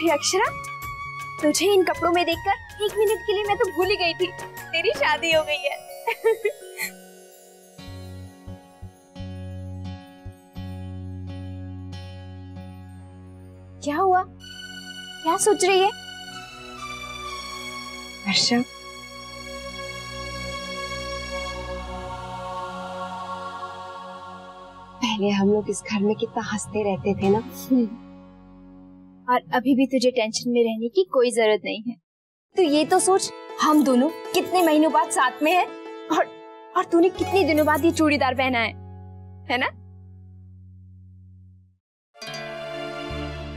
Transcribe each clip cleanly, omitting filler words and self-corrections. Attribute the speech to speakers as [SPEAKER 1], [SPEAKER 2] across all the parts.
[SPEAKER 1] अरे अक्षरा, तुझे इन कपड़ों में देखकर 1 मिनट के लिए मैं तो भूल ही गई थी तेरी शादी हो गई है। क्या हुआ? क्या सोच रही है?
[SPEAKER 2] वर्षा, पहले हम लोग इस घर में कितना हंसते रहते थे ना।
[SPEAKER 1] और अभी भी तुझे टेंशन में रहने की कोई जरूरत नहीं है। तो ये तो सोच, हम दोनों कितने महीनों बाद साथ में हैं, और तूने कितने दिनों बाद ये चूड़ीदार पहना है ना?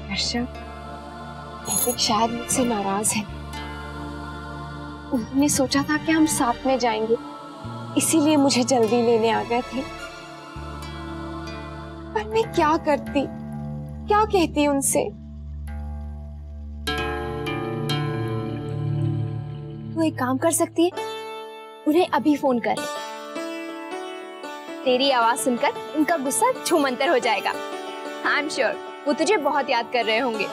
[SPEAKER 2] वर्षा, भौतिक शायद मुझसे नाराज है। उन्होंने सोचा था कि हम साथ में जाएंगे, इसीलिए मुझे जल्दी लेने आ गए थे। पर मैं क्या करती, क्या कहती उनसे?
[SPEAKER 1] तू एक काम कर सकती है, उन्हें अभी फोन कर। तेरी आवाज सुनकर उनका गुस्सा छूमंतर हो जाएगा। आई एम श्योर वो तुझे बहुत याद कर रहे होंगे।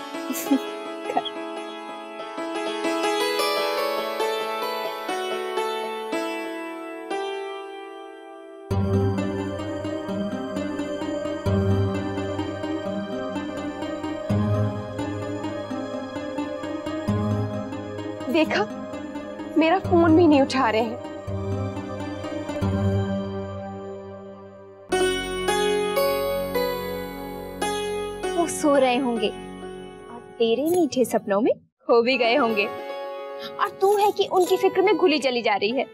[SPEAKER 2] देखा, मेरा फोन भी नहीं उठा रहे हैं।
[SPEAKER 1] वो सो रहे होंगे और तेरे मीठे सपनों में खो भी गए होंगे, और तू है कि उनकी फिक्र में घुली चली जा रही है।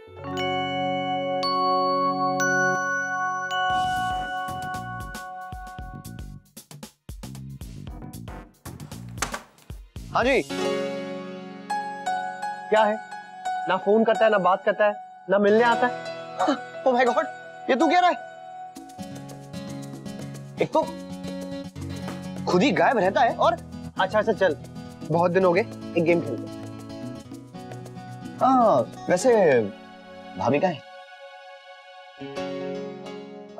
[SPEAKER 3] हाँ जी, क्या है? ना फोन करता है, ना बात करता है, ना मिलने आता है। ओह माय गॉड, ये तू कह रहा है? एक तो खुद ही गायब रहता है, और अच्छा चल, बहुत दिन हो गए, एक गेम खेलते हैं। हाँ, वैसे भाभी कहाँ है?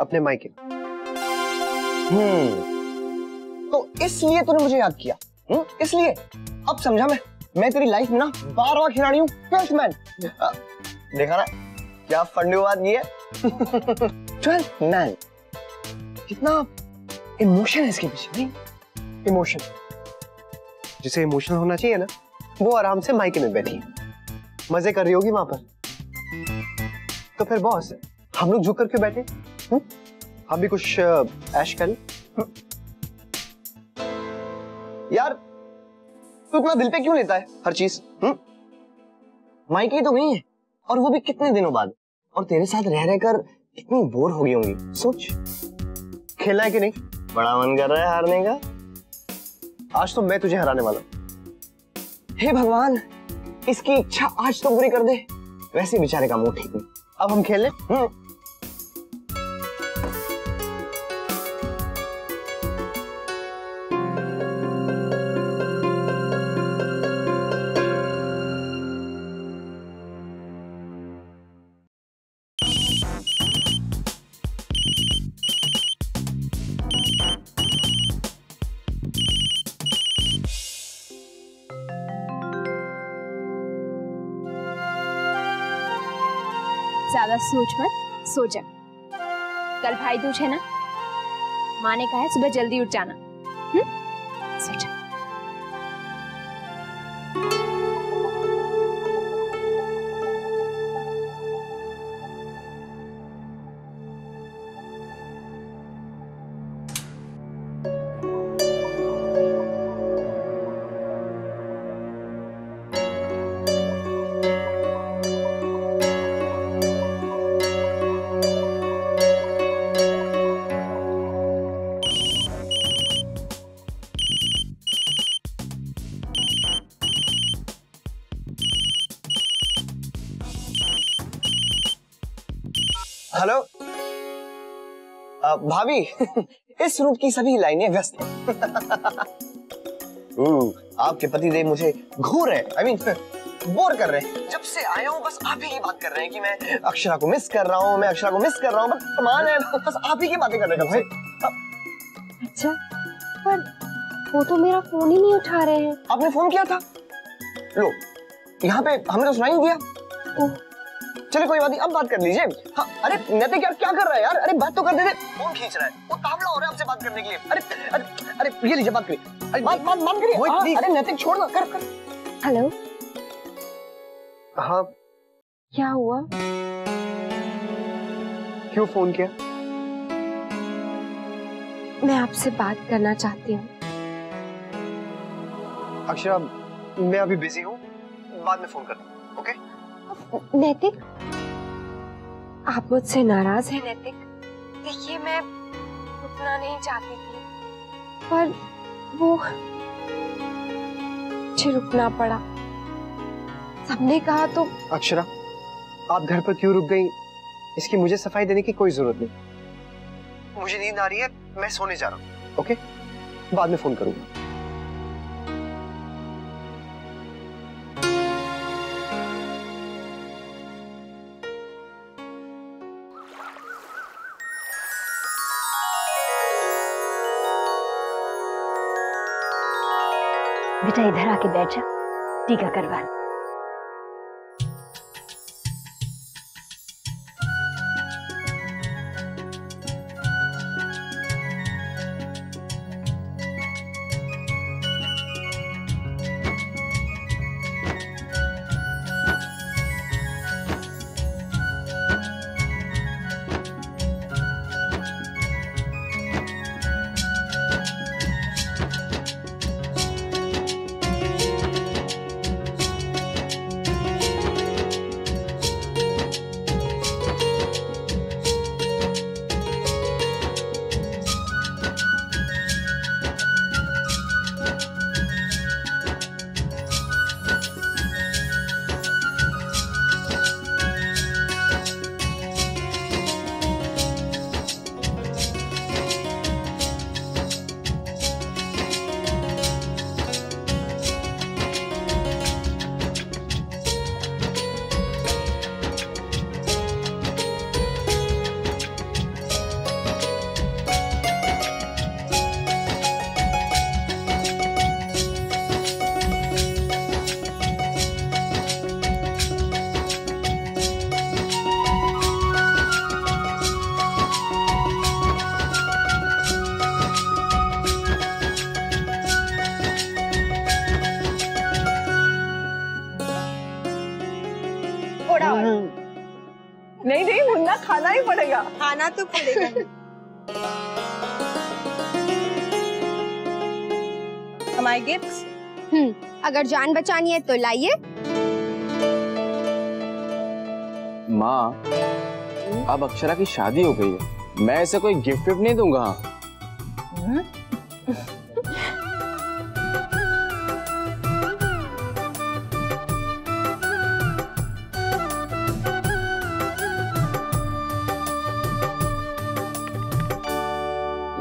[SPEAKER 3] अपने मायके। तो इसलिए तूने मुझे याद किया? इसलिए अब समझा मैं तेरी लाइफ में ना 12वां खिलाड़ी हूँ, 12th मैन। देखा ना क्या फंडी बात ये है। 12th मैन, कितना इमोशन है इसके पीछे। नहीं, इमोशन, जिसे इमोशनल होना चाहिए ना, वो आराम से मायके में बैठी है, मजे कर रही होगी वहां पर। तो फिर बॉस, हम लोग झुक कर क्यों बैठे? हम भी कुछ ऐश करें। यार तू इतना दिल पे क्यों लेता है हर चीज? मायके तो गई है, और वो भी कितने दिनों बाद, और तेरे साथ रह रहकर कितनी बोर हो गई होंगी। सोच, खेलना है कि नहीं? बड़ा मन कर रहा है हारने का। आज तो मैं तुझे हराने वाला हूं। हे भगवान, इसकी इच्छा आज तो पूरी कर दे। वैसे बेचारे का मुंह ठीक नहीं। अब हम खेल लें?
[SPEAKER 1] ज्यादा सोच मत, सो जा। कल भाई दूज है ना, माँ ने कहा है सुबह जल्दी उठ जाना। सो जा।
[SPEAKER 3] हेलो भाभी, इस रूट की सभी लाइनें व्यस्त हैं। आपके पतिदेव मुझे घूर रहे, आई मीन बोर कर रहे हैं। जब से आया हूँ बस आप ही की बात कर रहे हैं कि मैं अक्षरा को मिस कर रहा हूँ, मैं अक्षरा को मिस कर रहा हूँ। बस कमाल है, बस आप ही की बातें कर रहे हैं भाई।
[SPEAKER 2] अच्छा, पर वो तो मेरा फोन ही नहीं उठा रहे हैं।
[SPEAKER 3] आपने फोन किया था? लो, यहाँ पे हमने तो सुनाई नहीं दिया। चलो कोई बात नहीं, अब बात कर लीजिए। हाँ, अरे नैतिक यार क्या कर रहा है यार? अरे बात तो कर दे दे। फोन खींच रहा है, वो तावला हो रहा है आपसे बात करने के लिए। अरे अरे अरे ये लीजिए, बात करिए। अरे बात करिए। अरे नैतिक छोड़ ना, कर।
[SPEAKER 2] हेलो,
[SPEAKER 3] हाँ
[SPEAKER 2] क्या हुआ?
[SPEAKER 3] क्यों फोन किया?
[SPEAKER 2] मैं आपसे बात करना चाहती हूँ।
[SPEAKER 3] अक्षरा, मैं अभी बिजी हूँ, बाद में फोन करता हूँ, ओके?
[SPEAKER 2] नैतिक, आप मुझसे नाराज हैं नैतिक? देखिए, मैं उतना नहीं चाहती थी, पर वो मुझे रुकना पड़ा। सबने कहा तो।
[SPEAKER 3] अक्षरा, आप घर पर क्यों रुक गई, इसकी मुझे सफाई देने की कोई जरूरत नहीं। मुझे नींद आ रही है, मैं सोने जा रहा हूँ, ओके? बाद में फोन करूंगा।
[SPEAKER 1] बेटा इधर आके बैठ जा, टीका करवा।
[SPEAKER 4] नहीं मुन्ना, खाना ही पड़ेगा।
[SPEAKER 5] खाना तो पड़ेगा। हमारे गिफ्ट्स।
[SPEAKER 1] अगर जान बचानी है तो लाइए।
[SPEAKER 6] माँ, अब अक्षरा की शादी हो गई है, मैं ऐसे कोई गिफ्ट विफ्ट नहीं दूंगा।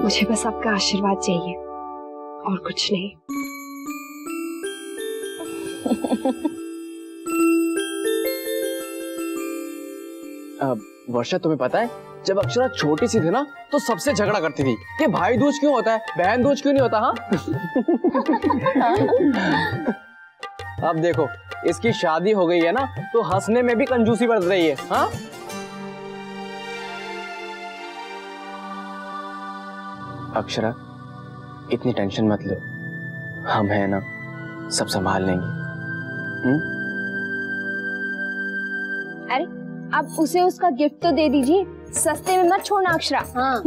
[SPEAKER 2] मुझे बस आपका आशीर्वाद चाहिए और कुछ नहीं।
[SPEAKER 6] वर्षा, तुम्हें पता है जब अक्षरा छोटी सी थी ना तो सबसे झगड़ा करती थी कि भाई दूज क्यों होता है, बहन दूज क्यों नहीं होता। हाँ अब देखो इसकी शादी हो गई है ना तो हंसने में भी कंजूसी बरत रही है। हाँ अक्षरा, इतनी टेंशन मत लो, हम हैं ना, सब संभाल लेंगे।
[SPEAKER 1] अरे अब उसे उसका गिफ्ट तो दे दीजिए, सस्ते में मत छोड़ना अक्षरा। हाँ।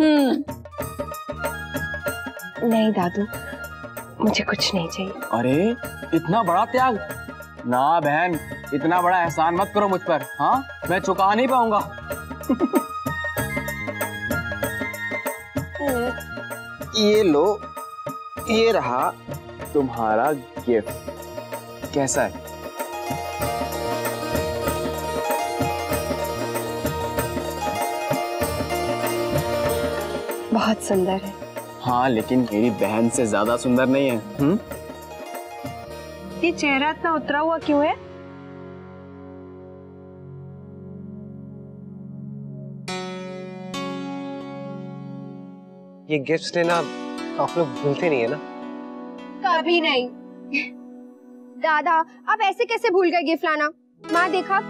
[SPEAKER 2] नहीं दादू, मुझे कुछ नहीं चाहिए।
[SPEAKER 6] अरे इतना बड़ा त्याग ना बहन, इतना बड़ा एहसान मत करो मुझ पर। हाँ मैं चुका नहीं पाऊंगा। ये लो, ये रहा तुम्हारा गिफ्ट, कैसा है?
[SPEAKER 2] बहुत सुंदर है।
[SPEAKER 6] हाँ लेकिन मेरी बहन से ज्यादा सुंदर नहीं है।
[SPEAKER 5] ये चेहरा इतना उतरा हुआ क्यों है?
[SPEAKER 3] ये गिफ्ट्स लेना आप लोग भूलते नहीं है ना?
[SPEAKER 2] अभी नहीं।
[SPEAKER 1] दादा आप ऐसे कैसे भूल गए गिफ्ट लाना? माँ देखा,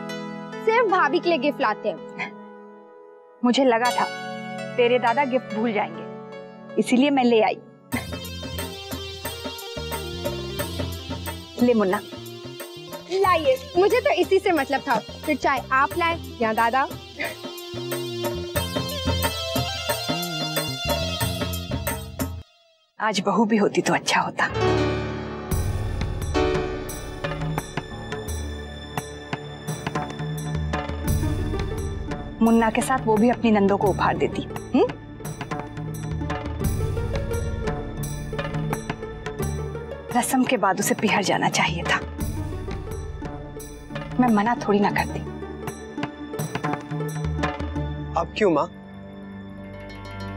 [SPEAKER 1] सिर्फ भाभी के लिए गिफ्ट लाते हैं।
[SPEAKER 4] मुझे लगा था तेरे दादा गिफ्ट भूल जाएंगे, इसीलिए मैं ले आई। ले मुन्ना।
[SPEAKER 1] लाइए, मुझे तो इसी से मतलब था, फिर चाहे आप लाए या दादा।
[SPEAKER 4] आज बहू भी होती तो अच्छा होता। मुन्ना के साथ वो भी अपनी नंदों को उपहार देती। रस्म के बाद उसे पिहर जाना चाहिए था, मैं मना थोड़ी ना करती।
[SPEAKER 7] अब क्यों माँ?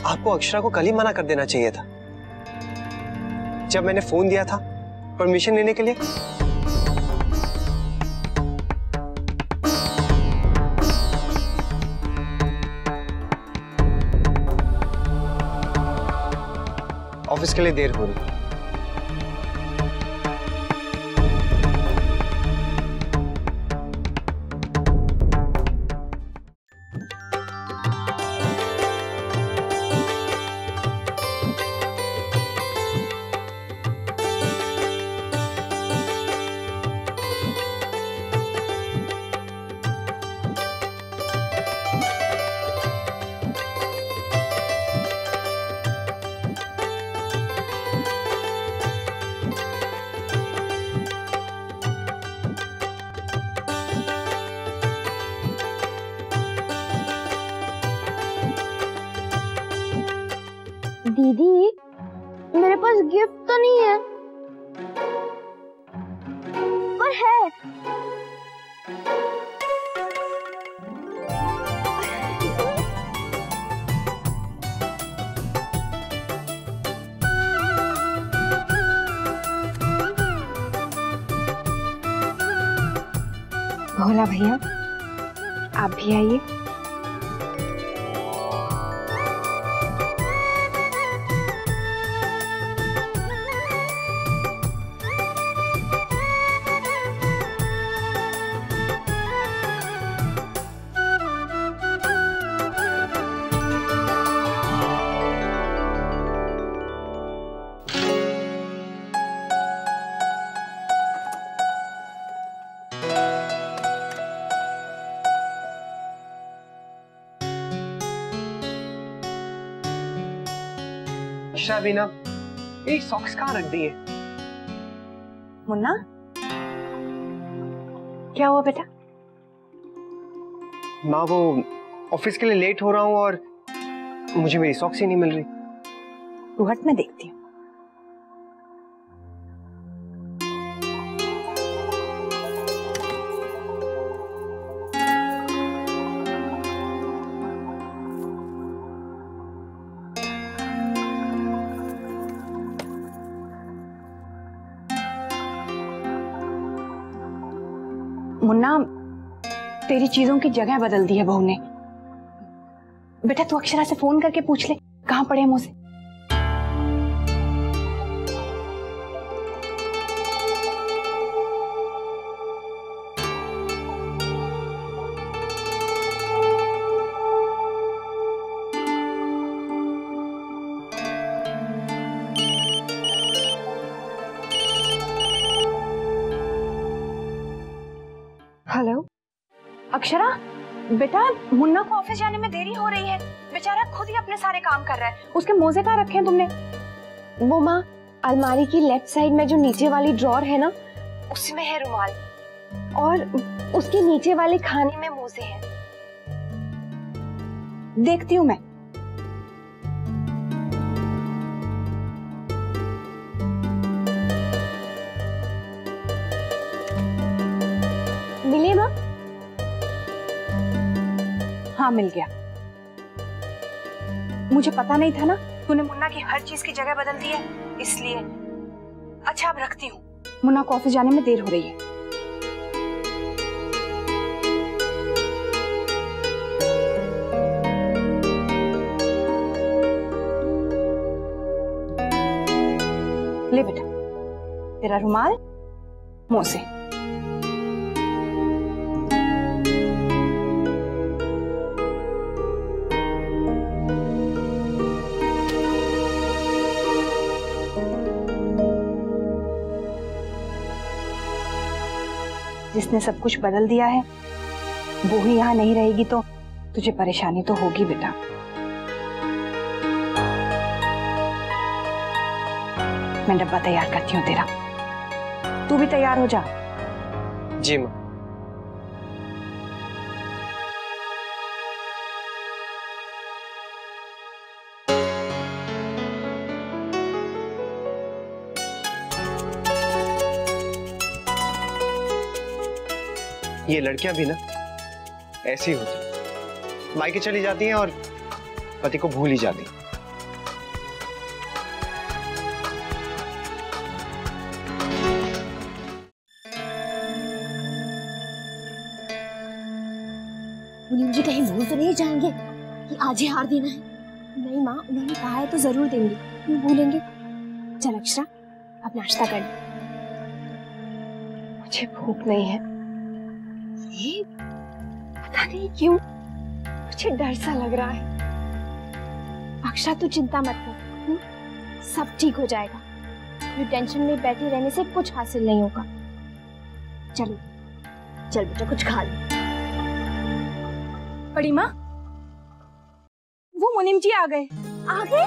[SPEAKER 7] आपको अक्षरा को कल ही मना कर देना चाहिए था, जब मैंने फोन दिया था परमिशन लेने के लिए। ऑफिस के लिए देर हो रही।
[SPEAKER 1] दीदी मेरे पास गिफ्ट तो नहीं है, पर है।
[SPEAKER 2] भोला भैया आप भी आइए।
[SPEAKER 7] अक्षरा भी ना ये सॉक्स कहाँ रख दिए?
[SPEAKER 4] मुन्ना क्या हुआ बेटा?
[SPEAKER 7] माँ वो ऑफिस के लिए लेट हो रहा हूँ और मुझे मेरी सॉक्स ही नहीं मिल रही।
[SPEAKER 4] तू हट, मैं देखती हूँ। मुन्ना तेरी चीजों की जगह बदल दी है बहू ने। बेटा तू अक्षरा से फोन करके पूछ ले कहाँ पड़े हैं मुझसे।
[SPEAKER 2] हेलो
[SPEAKER 4] अक्षरा बेटा, मुन्ना को ऑफिस जाने में देरी हो रही है, बेचारा खुद ही अपने सारे काम कर रहा है। उसके मोजे कहाँ रखे हैं तुमने?
[SPEAKER 2] वो माँ अलमारी की लेफ्ट साइड में जो नीचे वाली ड्रॉर है ना, उसमें है रुमाल और उसके नीचे वाले खाने में मोजे हैं।
[SPEAKER 4] देखती हूँ मैं।
[SPEAKER 2] मिले माँ?
[SPEAKER 4] हाँ मिल गया। मुझे पता नहीं था ना तूने मुन्ना की हर चीज की जगह बदल दी है, इसलिए। अच्छा अब रखती हूँ, मुन्ना को ऑफिस जाने में देर हो रही है। ले बेटा। तेरा रुमाल मुंह से। जिसने सब कुछ बदल दिया है वो ही यहाँ नहीं रहेगी तो तुझे परेशानी तो होगी बेटा। मैं डब्बा तैयार करती हूँ तेरा, तू भी तैयार हो जा।
[SPEAKER 7] जी माँ। ये लड़कियां भी ना ऐसी होती, मायके चली जाती हैं और पति को भूल ही जाती।
[SPEAKER 1] मुनीम जी कहीं भूल तो नहीं जाएंगे कि आज ही हार देना है? नहीं माँ, उन्होंने कहा है तो जरूर देंगे, क्यों भूलेंगे। चल अक्षरा, अब नाश्ता कर ले।
[SPEAKER 2] मुझे भूख नहीं है।
[SPEAKER 1] ये
[SPEAKER 2] पता नहीं क्यों मुझे डर सा लग रहा है।
[SPEAKER 1] अक्षरा तू चिंता मत कर, सब ठीक हो जाएगा। ये टेंशन में बैठे रहने से कुछ हासिल नहीं होगा। चलो चल बेटा कुछ खा ले।
[SPEAKER 5] बड़ी माँ, वो मुनीम जी आ गए।
[SPEAKER 1] आ गए?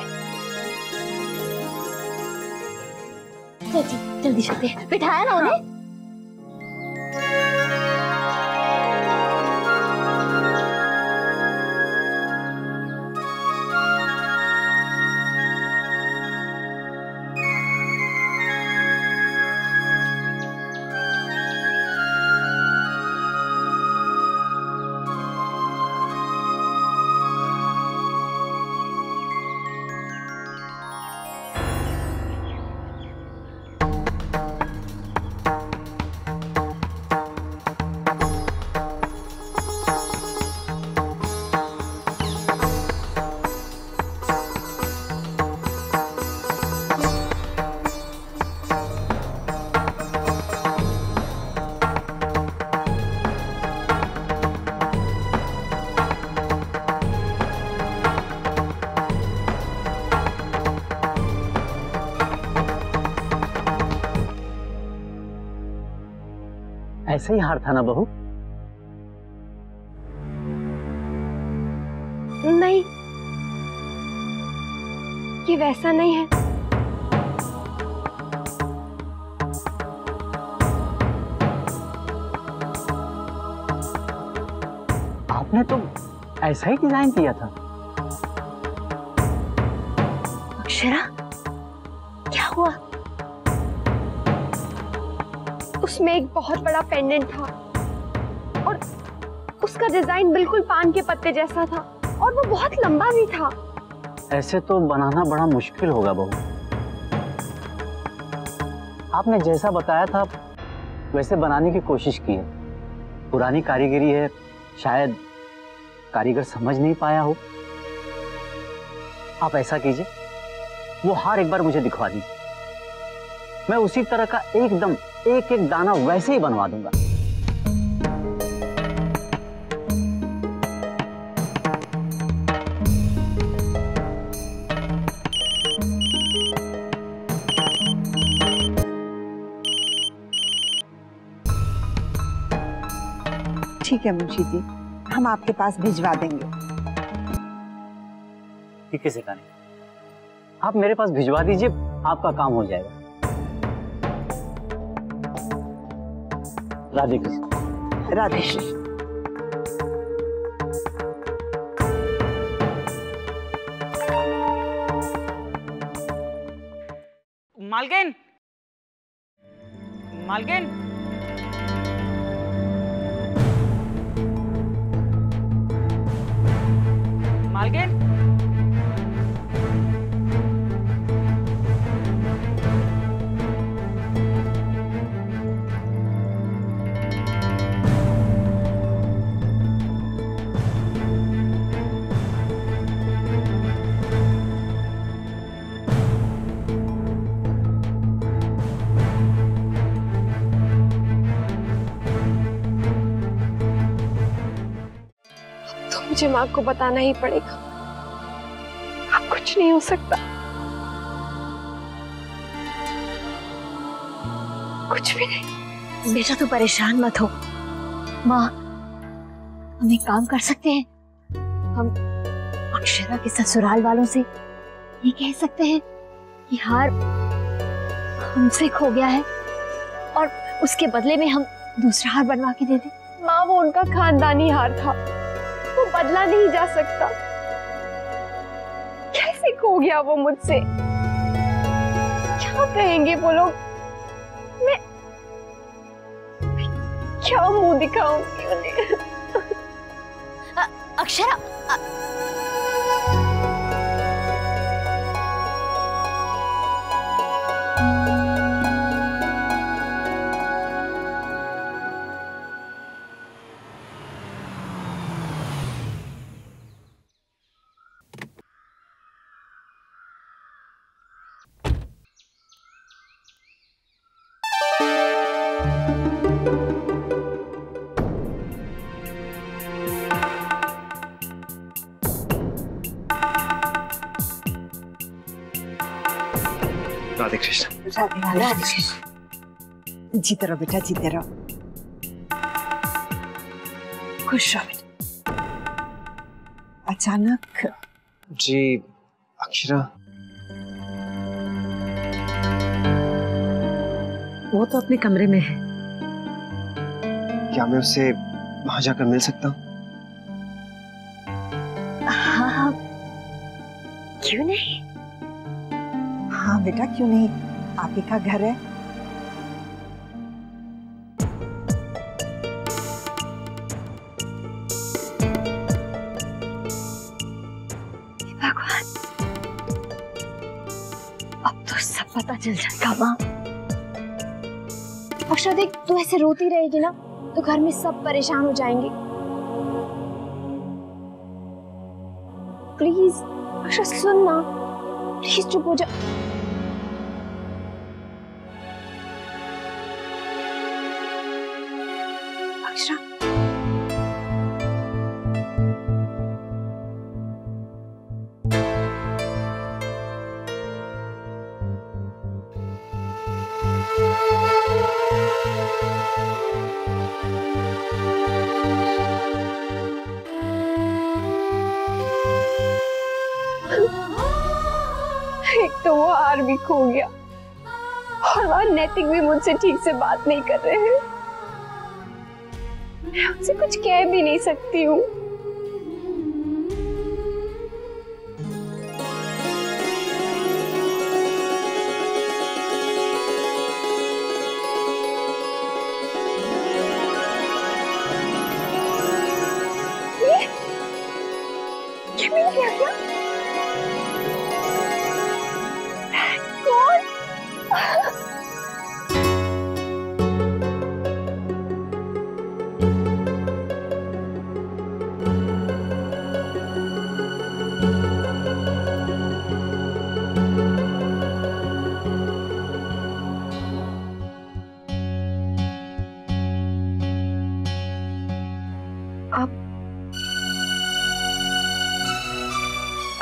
[SPEAKER 1] चल ठीक, जल्दी चलते हैं। बिठाया ना उन्हें?
[SPEAKER 8] ऐसे ही हार था ना बहू?
[SPEAKER 2] नहीं, ये वैसा नहीं है।
[SPEAKER 8] आपने तो ऐसा ही डिजाइन किया था।
[SPEAKER 2] अक्षरा, क्या हुआ? उसमें एक बहुत बड़ा पेंडेंट था और उसका डिजाइन बिल्कुल पान के पत्ते जैसा था और वो बहुत लंबा भी था।
[SPEAKER 8] ऐसे तो बनाना बड़ा मुश्किल होगा बहू। आपने जैसा बताया था वैसे बनाने की कोशिश की है। पुरानी कारीगरी है, शायद कारीगर समझ नहीं पाया हो। आप ऐसा कीजिए, वो हार एक बार मुझे दिखवा दीजिए, मैं उसी तरह का एकदम एक एक दाना वैसे ही बनवा दूंगा।
[SPEAKER 5] ठीक है मुंशी जी, हम आपके पास भिजवा देंगे।
[SPEAKER 8] ठीक है सिकानी, आप मेरे पास भिजवा दीजिए, आपका काम हो जाएगा। राधे कृष्ण।
[SPEAKER 5] राधे कृष्ण।
[SPEAKER 9] मालकिन, मालकिन, मालकिन,
[SPEAKER 2] मुझे माँ को बताना ही पड़ेगा। अब कुछ नहीं हो सकता, कुछ भी नहीं।
[SPEAKER 1] बेटा तू परेशान मत हो। माँ, हम एक काम कर सकते हैं, हम अक्षरा के ससुराल वालों से ये कह सकते हैं कि हार हमसे खो गया है और उसके बदले में हम दूसरा हार बनवा के दे दें।
[SPEAKER 2] माँ, वो उनका खानदानी हार था, वो बदला नहीं जा सकता। कैसे खो गया वो मुझसे? क्या कहेंगे वो लोग? मैं क्या मुंह दिखाऊंगी उन्हें?
[SPEAKER 1] अक्षरा,
[SPEAKER 7] राधे कृष्ण।
[SPEAKER 5] राधे कृष्ण। जीते रहो बेटा, जीते रहो, खुश रहो बेटा। अचानक
[SPEAKER 7] जी अक्षरा,
[SPEAKER 5] वो तो अपने कमरे में है।
[SPEAKER 7] क्या मैं उससे वहां जाकर मिल सकता हूँ?
[SPEAKER 1] हाँ, क्यों नहीं?
[SPEAKER 5] हाँ बेटा, क्यों नहीं, आप ही का घर है।
[SPEAKER 1] भगवान, अब तो सब पता चल जाएगा। माँ, अक्षरा देख, तू ऐसे रोती रहेगी ना तो घर में सब परेशान हो जाएंगे। प्लीज अक्षरा सुन ना, प्लीज चुप हो जा। अक्षरा,
[SPEAKER 2] एक तो वो हार भी खो गया और वह नैतिक भी मुझसे ठीक से बात नहीं कर रहे हैं। मैं उनसे कुछ कह भी नहीं सकती हूँ। ये मिल गया क्या? कौन?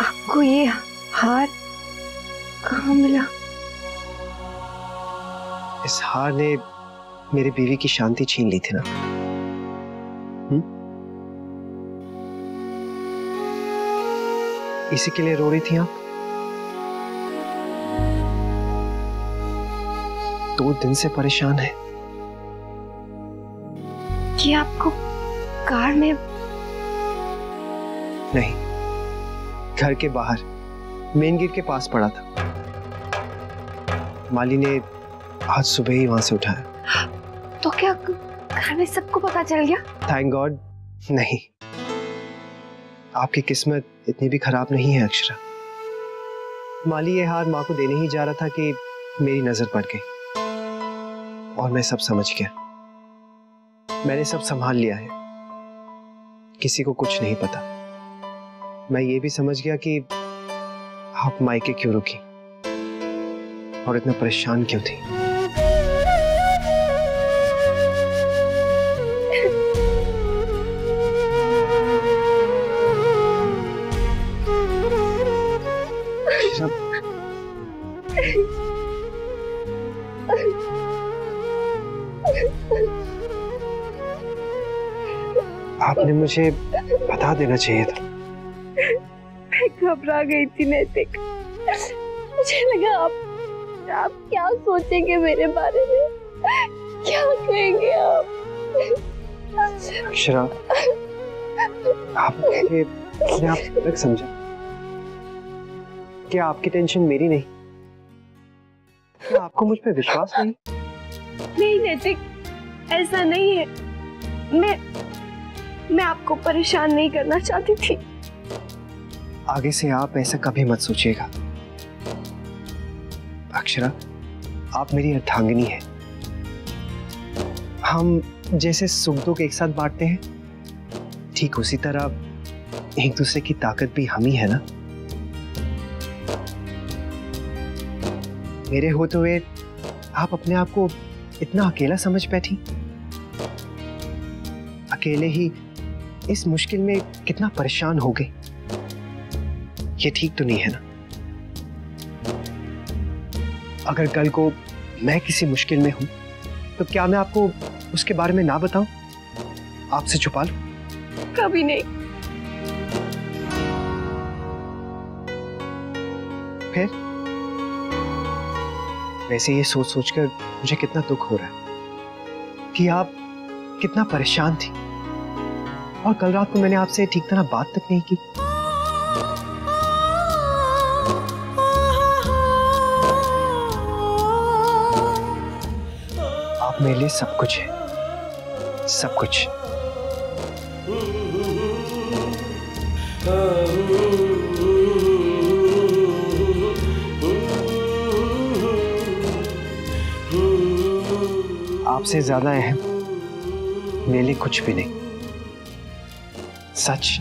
[SPEAKER 2] आपको ये हार कहाँ मिला?
[SPEAKER 7] इस हार ने मेरी बीवी की शांति छीन ली थी ना। इसी के लिए रो रही थी आप? 2 दिन से परेशान है।
[SPEAKER 2] कि आपको कार में?
[SPEAKER 7] नहीं, घर के बाहर मेन गेट के पास पड़ा था। माली ने आज सुबह ही वहां से उठाया।
[SPEAKER 2] तो क्या घर में सबको पता चल गया?
[SPEAKER 7] थैंक गॉड नहीं। आपकी किस्मत इतनी भी खराब नहीं है अक्षरा। माली ये हार माँ को देने ही जा रहा था कि मेरी नजर पड़ गई और मैं सब समझ गया। मैंने सब संभाल लिया है, किसी को कुछ नहीं पता। मैं ये भी समझ गया कि आप मायके क्यों रुकी और इतना परेशान क्यों थी। आपने मुझे बता देना चाहिए था।
[SPEAKER 2] मैं घबरा गई थी नैतिक। मुझे लगा आप क्या सोचेंगे मेरे बारे में, क्या कहेंगे आप।
[SPEAKER 7] अक्षरा, आपने अपने आप से अलग समझा। क्या आपकी टेंशन मेरी नहीं? क्या आपको मुझ पे विश्वास नहीं?
[SPEAKER 2] नहीं नैतिक, ऐसा नहीं है। मैं आपको परेशान नहीं करना चाहती थी।
[SPEAKER 7] आगे से आप ऐसा कभी मत सोचिएगा। अक्षरा, आप मेरी अर्धांगिनी हैं। हम जैसे सुख दुख एक साथ बांटते हैं, ठीक उसी तरह एक दूसरे की ताकत भी हम ही है ना। मेरे होते हुए आप अपने आप को इतना अकेला समझ बैठी। अकेले ही इस मुश्किल में कितना परेशान हो गए, ये ठीक तो नहीं है ना। अगर कल को मैं किसी मुश्किल में हूं तो क्या मैं आपको उसके बारे में ना बताऊं, आपसे छुपा लूं?
[SPEAKER 2] कभी नहीं।
[SPEAKER 7] फिर वैसे ये सोच सोचकर मुझे कितना दुख हो रहा है कि आप कितना परेशान थी, और कल रात को मैंने आपसे ठीक तरह बात तक नहीं की। आप मेरे लिए सब कुछ है, सब कुछ। आपसे ज्यादा अहम मेरे लिए कुछ भी नहीं, सच।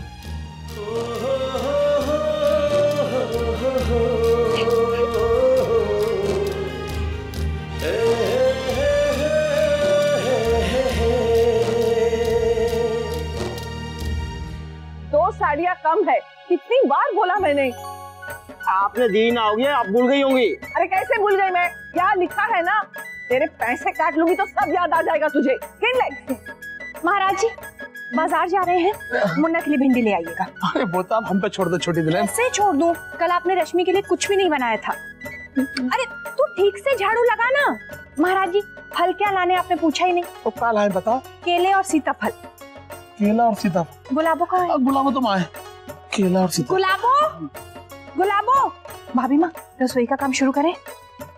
[SPEAKER 10] दो साड़ियाँ कम है, कितनी बार बोला मैंने।
[SPEAKER 3] आपने दी ना होगी, आप भूल गई होंगी।
[SPEAKER 10] अरे कैसे भूल गई मैं, क्या लिखा है ना। तेरे पैसे काट लूंगी तो सब याद आ जाएगा तुझे।
[SPEAKER 4] महाराज जी बाजार जा रहे हैं, मुन्ना के लिए भिंडी ले आइएगा।
[SPEAKER 6] अरे वो तो आप हम पे छोड़ दो छोटी दुल्हन।
[SPEAKER 4] कैसे छोड़ दूं? कल आपने रश्मि के लिए कुछ भी नहीं बनाया था। अरे तू ठीक से झाड़ू लगा ना। महाराज जी फल क्या लाने आपने पूछा ही नहीं।
[SPEAKER 6] तो क्या लाए बताओ?
[SPEAKER 4] केले और सीताफल।
[SPEAKER 6] केला और सीताफल?
[SPEAKER 4] गुलाबो कहाँ है?
[SPEAKER 6] गुलाबो तो माँ है। केला और सीताफल।
[SPEAKER 4] गुलाबो, गुलाबो। भाभी माँ रसोई का काम शुरू करें।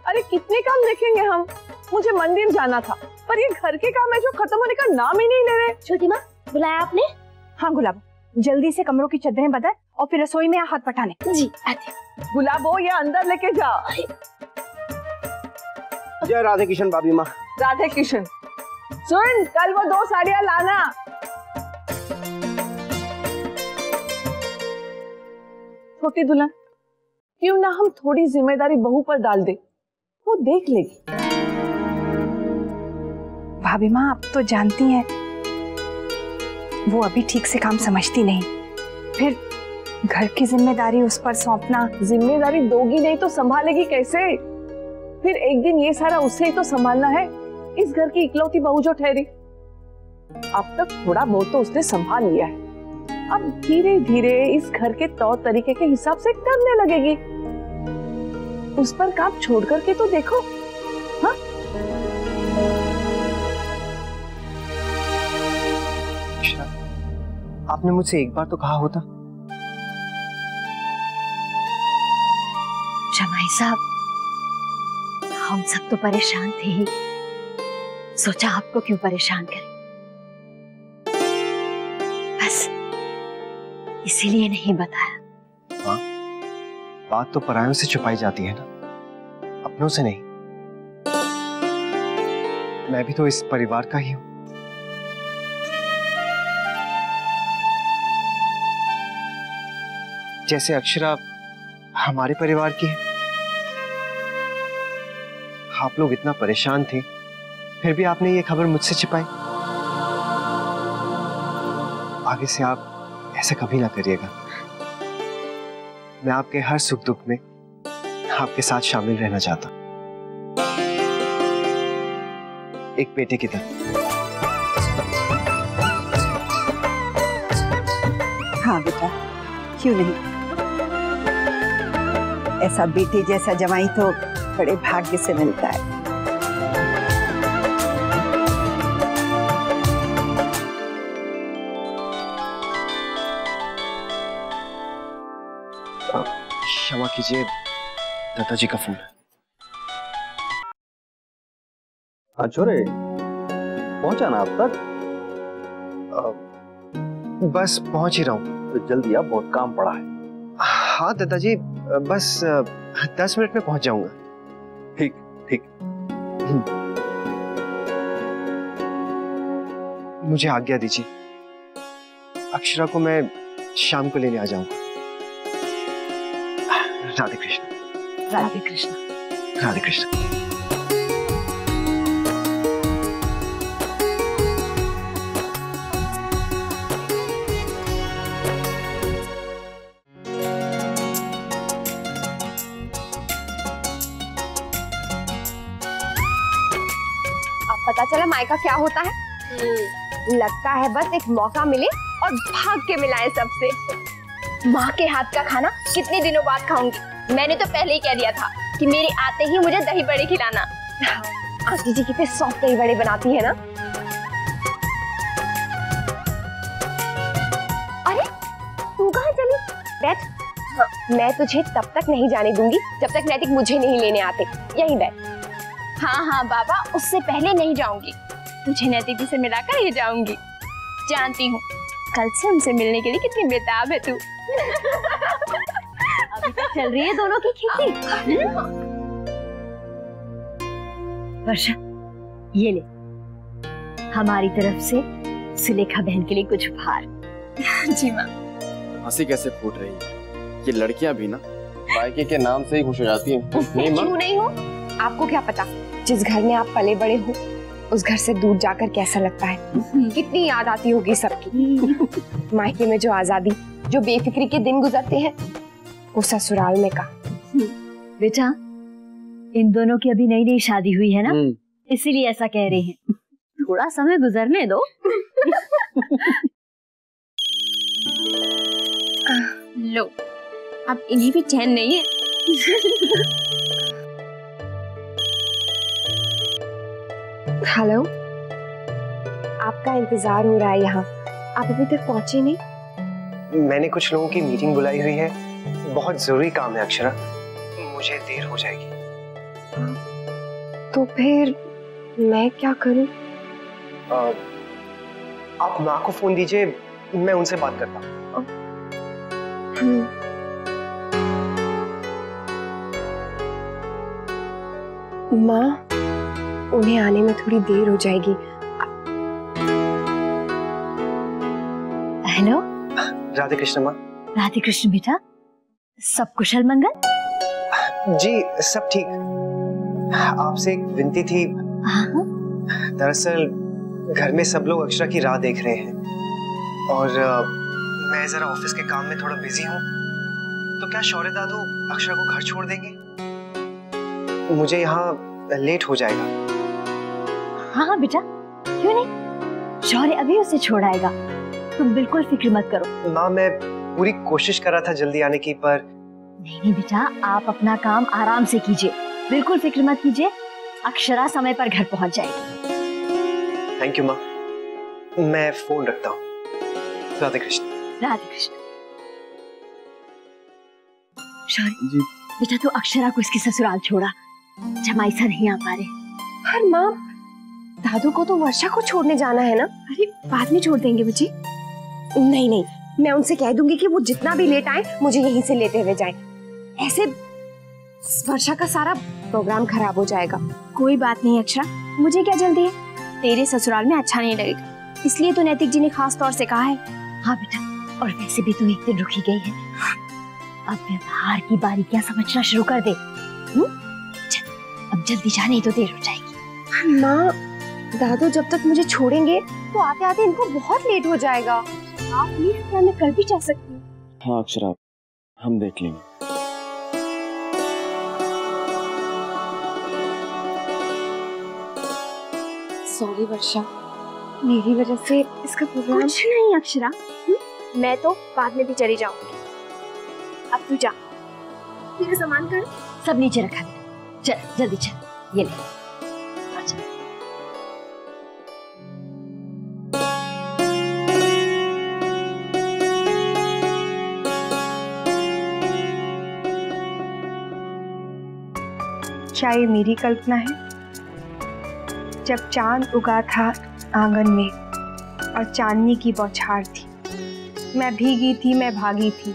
[SPEAKER 10] अरे कितने काम देखेंगे हम, मुझे मंदिर जाना था, पर ये घर के काम है जो खत्म होने का नाम ही नहीं ले रहे।
[SPEAKER 2] छोटी माँ बुलाया आपने?
[SPEAKER 4] हाँ गुलाबो, जल्दी से कमरों की चद्दरें बदल और फिर रसोई में हाथ बटाने।
[SPEAKER 2] जी आते।
[SPEAKER 10] गुलाबो ये अंदर लेके जा।
[SPEAKER 3] जय राधे किशन भाभी माँ।
[SPEAKER 10] राधे किशन, सुन कल वो 2 साड़ियाँ लाना। छोटी दुल्हन, क्यों ना हम थोड़ी जिम्मेदारी बहू पर डाल दे, वो देख लेगी।
[SPEAKER 4] भाभी माँ आप तो जानती हैं वो अभी ठीक से काम समझती नहीं, फिर घर की जिम्मेदारी उस पर सौंपना।
[SPEAKER 10] जिम्मेदारी दोगी नहीं तो संभालेगी कैसे? फिर एक दिन ये सारा उसे ही तो संभालना है, इस घर की इकलौती बहू जो ठहरी। अब तक थोड़ा बहुत तो उसने संभाल लिया है, अब धीरे धीरे इस घर के तौर तरीके के हिसाब से करने लगेगी। उस पर काम छोड़ करके तो देखो। हाँ
[SPEAKER 7] आपने मुझसे एक बार तो कहा होता।
[SPEAKER 1] जमाई साहब, हम सब तो परेशान थे ही, सोचा आपको क्यों परेशान करें, बस इसीलिए नहीं बताया।
[SPEAKER 7] हाँ, बात तो परायों से छुपाई जाती है ना, अपनों से नहीं। मैं भी तो इस परिवार का ही हूं। जैसे अक्षरा हमारे परिवार की है। आप लोग इतना परेशान थे, फिर भी आपने ये खबर मुझसे छिपाई। आगे से आप ऐसा कभी ना करिएगा। मैं आपके हर सुख दुख में आपके साथ शामिल रहना चाहता हूं, एक बेटे की तरह।
[SPEAKER 5] हाँ बेटा, क्यों नहीं। ऐसा बेटे जैसा जमाई तो बड़े भाग्य से मिलता है।
[SPEAKER 7] क्षमा कीजिए, दादाजी का फोन है।
[SPEAKER 8] हाँ छोरे, पहुंचा ना अब तक?
[SPEAKER 7] बस पहुंच ही रहा हूँ।
[SPEAKER 8] तो जल्दी आ, बहुत काम पड़ा है।
[SPEAKER 7] हाँ दादाजी, बस 10 मिनट में पहुंच जाऊंगा।
[SPEAKER 8] ठीक ठीक।
[SPEAKER 7] मुझे आज्ञा दीजिए, अक्षरा को मैं शाम को लेने आ जाऊंगा। राधे कृष्ण।
[SPEAKER 5] राधे कृष्ण।
[SPEAKER 7] राधे कृष्ण।
[SPEAKER 1] पता चला मायका क्या होता है। लगता है बस एक मौका मिले और भाग के मिलाए सबसे। माँ के हाथ का खाना कितने दिनों बाद खाऊंगी। मैंने तो पहले ही कह दिया था कि मेरे आते ही मुझे दही बड़े खिलाना। आंटी जी कितने सॉफ्ट दही बड़े बनाती है ना। अरे तू कहाँ चली? बैठ। हाँ, मैं तुझे तब तक नहीं जाने दूंगी जब तक नैतिक मुझे नहीं लेने आते। यहीं बैठ। हाँ हाँ बाबा, उससे पहले नहीं जाऊंगी। तुझे नैतिक जी से मिलाकर ही जाऊंगी। जानती हूँ कल से हमसे मिलने के लिए कितनी बेताब है तू। अभी तक चल रही है दोनों की खेती।
[SPEAKER 11] वर्षा, ये ले हमारी तरफ से सुलेखा बहन के लिए कुछ उपहार।
[SPEAKER 1] जी माँ।
[SPEAKER 6] हंसी कैसे फूट रही है। ये लड़कियां भी ना मायके के नाम से ही खुश हो जाती हैं। नहीं माँ?
[SPEAKER 1] क्यों नहीं हो? आपको क्या पता जिस घर में आप पले बड़े हो उस घर से दूर जाकर कैसा लगता है। कितनी याद आती होगी सबकी। मायके में जो आजादी, जो बेफिक्री के दिन गुजरते हैं, वो ससुराल में कहा।
[SPEAKER 11] बेटा, इन दोनों की अभी नई नई शादी हुई है ना, इसीलिए ऐसा कह रहे हैं। थोड़ा समय गुजरने दो।
[SPEAKER 1] लो, अब इन्हें भी चैन नहीं है। हेलो, आपका इंतजार हो रहा है यहाँ। आप अभी तक पहुंचे नहीं?
[SPEAKER 7] मैंने कुछ लोगों की मीटिंग बुलाई हुई है, बहुत जरूरी काम है अक्षरा, मुझे देर हो जाएगी।
[SPEAKER 1] तो फिर मैं क्या करूं?
[SPEAKER 7] आप माँ को फोन दीजिए, मैं उनसे बात करता हूँ।
[SPEAKER 1] माँ, उन्हें आने में थोड़ी देर हो जाएगी।
[SPEAKER 11] हेलो।
[SPEAKER 7] राधे कृष्ण माँ।
[SPEAKER 11] राधे कृष्ण बेटा, सब कुशल मंगल?
[SPEAKER 7] जी सब ठीक। आपसे एक विनती थी। दरअसल घर में सब लोग अक्षरा की राह देख रहे हैं और मैं जरा ऑफिस के काम में थोड़ा बिजी हूँ, तो क्या शौर्य दादू अक्षरा को घर छोड़ देंगे? मुझे यहाँ लेट हो जाएगा।
[SPEAKER 11] हाँ बेटा, क्यों नहीं, शौर्य अभी उसे छोड़ आएगा। तुम बिल्कुल फिक्र मत करो।
[SPEAKER 7] माँ, मैं पूरी कोशिश कर रहा था जल्दी आने की, पर
[SPEAKER 11] नहीं बेटा, आप अपना काम आराम से कीजिए, बिल्कुल फिक्र मत कीजिए। अक्षरा समय पर घर पहुंच जाएगी।
[SPEAKER 7] थैंक यू माँ, मैं फोन रखता हूँ। राधे कृष्ण।
[SPEAKER 11] राधे कृष्ण। शौर्य जी, बेटा तो अक्षरा को इसके ससुराल छोड़ा, जमाई सा नहीं आ पा रहे।
[SPEAKER 1] पर माँ, दादू को तो वर्षा को छोड़ने जाना है ना। अरे बाद में छोड़ देंगे मुझे। नहीं नहीं, मैं उनसे कह दूंगी कि वो जितना भी लेट आए मुझे यहीं से लेते हुए जाएं। ऐसे वर्षा का सारा प्रोग्राम खराब हो जाएगा। कोई बात नहीं अक्षरा, मुझे क्या जल्दी है, तेरे ससुराल में अच्छा नहीं लगेगा, इसलिए तो नैतिक जी ने खास तौर से कहा है।
[SPEAKER 11] हाँ बेटा, और वैसे भी तो एक दिन रुकी गई है, अब व्यवहार की बारीकियां समझना शुरू कर दे। अब जल्दी जा, नहीं तो देर हो जाएगी।
[SPEAKER 1] माँ, दादू जब तक मुझे छोड़ेंगे तो आते आते इनको बहुत लेट हो जाएगा। आप प्लीज, क्या मैं कल भी जा सकती हूँ?
[SPEAKER 6] हाँ अक्षरा, हम देख लेंगे।
[SPEAKER 1] सॉरी वर्षा, मेरी वजह से इसका प्रोग्राम। कुछ नहीं अक्षरा, मैं तो बाद में भी चली जाऊंगी। अब तू जा, तेरा सामान कर।
[SPEAKER 11] सब नीचे रखा है। चल जल्दी चल, ये ले। अच्छा।
[SPEAKER 2] क्या ये मेरी कल्पना है? जब चांद उगा था आंगन में और चांदनी की बौछार थी, मैं भीगी थी, मैं भागी थी।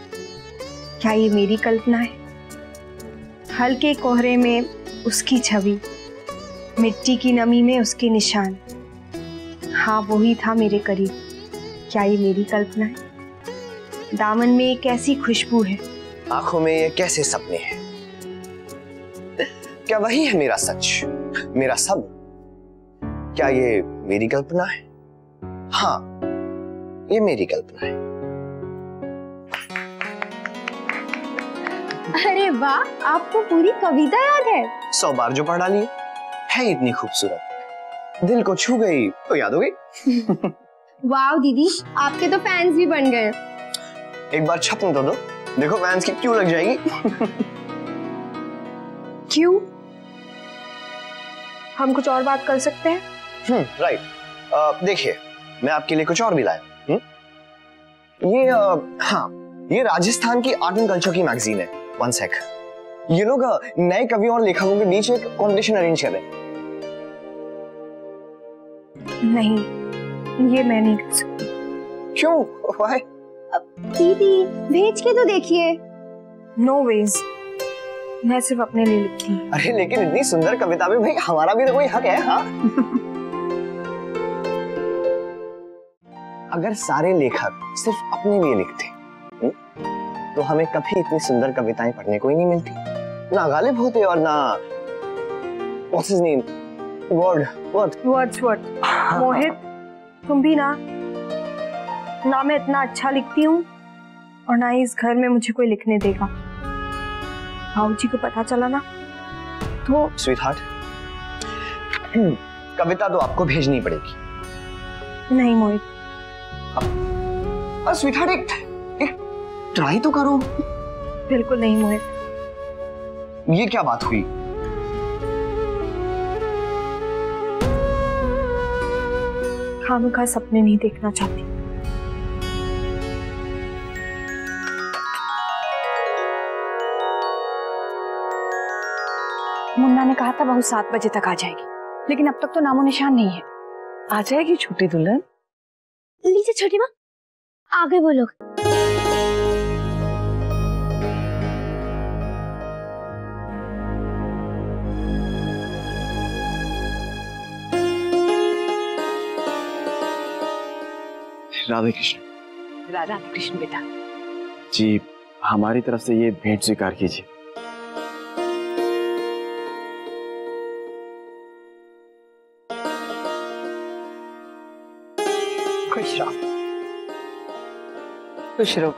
[SPEAKER 2] क्या ये मेरी कल्पना है? हल्के कोहरे में उसकी छवि, मिट्टी की नमी में उसके निशान। हाँ, वही था मेरे करीब। क्या ये मेरी कल्पना है? दामन में एक ऐसी खुशबू है,
[SPEAKER 3] आंखों में ये कैसे सपने हैं। क्या वही है मेरा सच, मेरा सब? क्या ये मेरी कल्पना है? हाँ, ये मेरी कल्पना है।
[SPEAKER 1] अरे वाह, आपको पूरी कविता याद है?
[SPEAKER 3] 100 बार जो पढ़ डाली है, इतनी खूबसूरत, दिल को छू गई तो याद हो गई।
[SPEAKER 1] वाह दीदी, आपके तो फैंस भी बन गए।
[SPEAKER 3] एक बार छपन तो दो, देखो फैंस की क्यों लग जाएगी।
[SPEAKER 2] क्यों? हम कुछ और बात कर सकते हैं?
[SPEAKER 3] राइट। देखिए, मैं आपके लिए कुछ और भी लाया। ये हाँ, ये राजस्थान की आर्ट एंड कल्चर की मैगजीन है। वन सेक, ये लोग नए कवियों और लेखकों के बीच एक कॉम्पिटिशन अरेंज कर रहे हैं।
[SPEAKER 2] नहीं, ये मैं नहीं कर सकती।
[SPEAKER 3] क्यों? Why?
[SPEAKER 1] दीदी भेज के तो देखिए।
[SPEAKER 2] नो वेज, मैं सिर्फ अपने लिए लिखती हूँ।
[SPEAKER 3] अरे लेकिन इतनी सुंदर कविता में भाई हमारा भी तो कोई हक है। हाँ। अगर सारे लेखक सिर्फ अपने लिए लिखते तो हमें कभी इतनी सुंदर कविताएं पढ़ने को ही नहीं मिलती। ना गालिब होते और ना What's his name?
[SPEAKER 2] Wordsworth। मोहित, तुम भी ना मैं इतना अच्छा लिखती हूँ और ना ही इस घर में मुझे कोई लिखने देगा। भाऊजी को पता चला ना तो।
[SPEAKER 3] स्वीटहार्ट, कविता तो आपको भेजनी पड़ेगी।
[SPEAKER 2] नहीं मोहित।
[SPEAKER 3] स्वीटहार्ट, एक ट्राई तो करो।
[SPEAKER 2] बिल्कुल नहीं मोहित।
[SPEAKER 3] ये क्या बात हुई?
[SPEAKER 2] खामखा सपने नहीं देखना चाहती।
[SPEAKER 4] मुन्ना ने कहा था बहू 7 बजे तक आ जाएगी, लेकिन अब तक तो नामो निशान नहीं है।
[SPEAKER 10] आ जाएगी छोटी दुल्हन।
[SPEAKER 1] लीजिए छोटी माँ, आ गए वो लोग।
[SPEAKER 6] राधे कृष्ण।
[SPEAKER 4] राधा कृष्ण बेटा।
[SPEAKER 6] जी, हमारी तरफ से ये भेंट स्वीकार कीजिए।
[SPEAKER 10] खुश रहो, खुश रहो।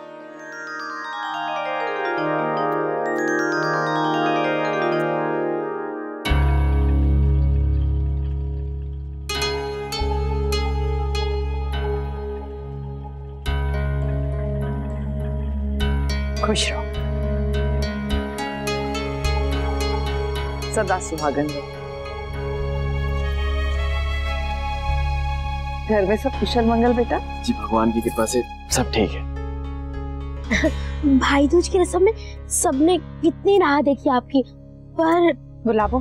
[SPEAKER 10] खुश रहो, सदा सुहागन रहो। घर में सब कुशल मंगल बेटा?
[SPEAKER 6] जी, भगवान की कृपा से सब ठीक है।
[SPEAKER 1] भाई दूज की रस्म में सबने कितनी राह देखी आपकी, पर
[SPEAKER 4] बुलावो,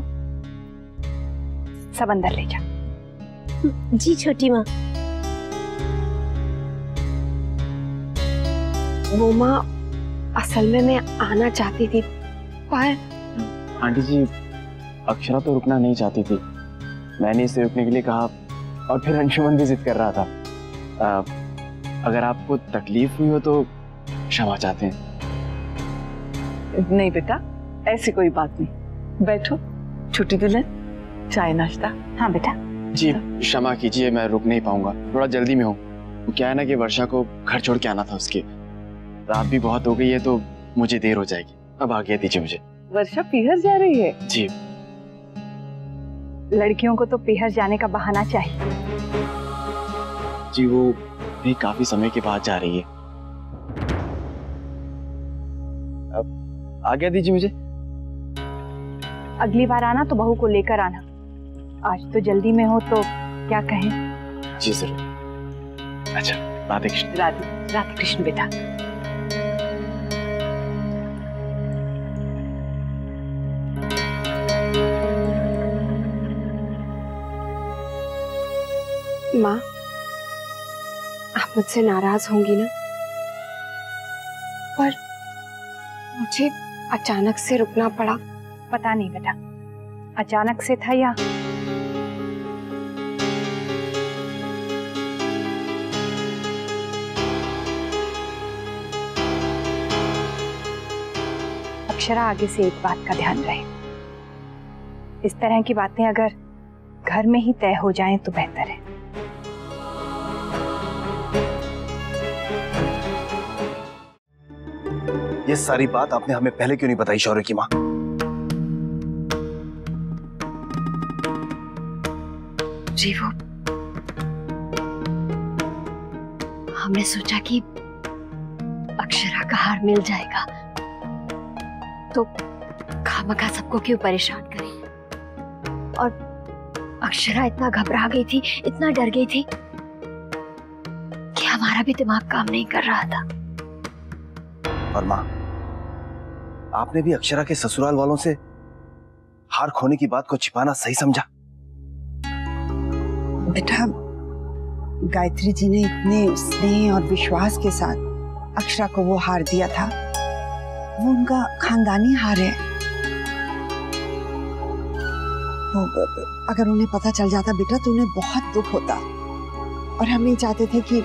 [SPEAKER 4] सब अंदर ले जा।
[SPEAKER 1] जी छोटी माँ। वो माँ, असल में मैं आना चाहती थी पर।
[SPEAKER 6] आंटी जी, अक्षरा तो रुकना नहीं चाहती थी, मैंने इसे रुकने के लिए कहा और फिर अंशुमन भी जिद कर रहा था। अगर आपको तकलीफ हुई हो तो क्षमा चाहते हैं।
[SPEAKER 10] नहीं बेटा, ऐसी कोई बात नहीं। बैठो छोटी दुल्हन, चाय नाश्ता।
[SPEAKER 4] हाँ बेटा।
[SPEAKER 6] जी क्षमा कीजिए, मैं रुक नहीं पाऊंगा, थोड़ा जल्दी में हूँ। क्या है ना कि वर्षा को घर छोड़ के आना था उसके, रात भी बहुत हो गई है तो मुझे देर हो जाएगी। अब आगे दीजिए मुझे।
[SPEAKER 10] वर्षा पीहर जा रही है?
[SPEAKER 6] जी।
[SPEAKER 4] लड़कियों को तो पीहर जाने का बहाना चाहिए।
[SPEAKER 6] जी, वो भी काफी समय के बाद जा रही है, आज्ञा दीजिए मुझे।
[SPEAKER 4] अगली बार आना तो बहू को लेकर आना। आज तो जल्दी में हो तो क्या कहें।
[SPEAKER 6] जी जरूर। अच्छा, राधे कृष्ण।
[SPEAKER 4] राधे राधे कृष्ण बेटा।
[SPEAKER 2] माँ, आप मुझसे नाराज होंगी ना? पर मुझे अचानक से रुकना पड़ा।
[SPEAKER 4] पता नहीं बेटा, अचानक से था या अक्षरा, आगे से एक बात का ध्यान रहे, इस तरह की बातें अगर घर में ही तय हो जाएं तो बेहतर है।
[SPEAKER 3] ये सारी बात आपने हमें पहले क्यों नहीं बताई शौर्य की माँ?
[SPEAKER 11] जी वो हमने सोचा कि अक्षरा का हार मिल जाएगा तो खामखा सबको क्यों परेशान करें। और अक्षरा इतना घबरा गई थी, इतना डर गई थी कि हमारा भी दिमाग काम नहीं कर रहा था।
[SPEAKER 3] और माँ, आपने भी अक्षरा के ससुराल वालों से हार खोने की बात को छिपाना सही समझा?
[SPEAKER 5] बेटा, गायत्री जी ने इतने स्नेह और विश्वास के साथ अक्षरा को वो हार दिया था, वो उनका खानदानी हार है। वो अगर उन्हें पता चल जाता बेटा तो उन्हें बहुत दुख होता, और हम नहीं चाहते थे कि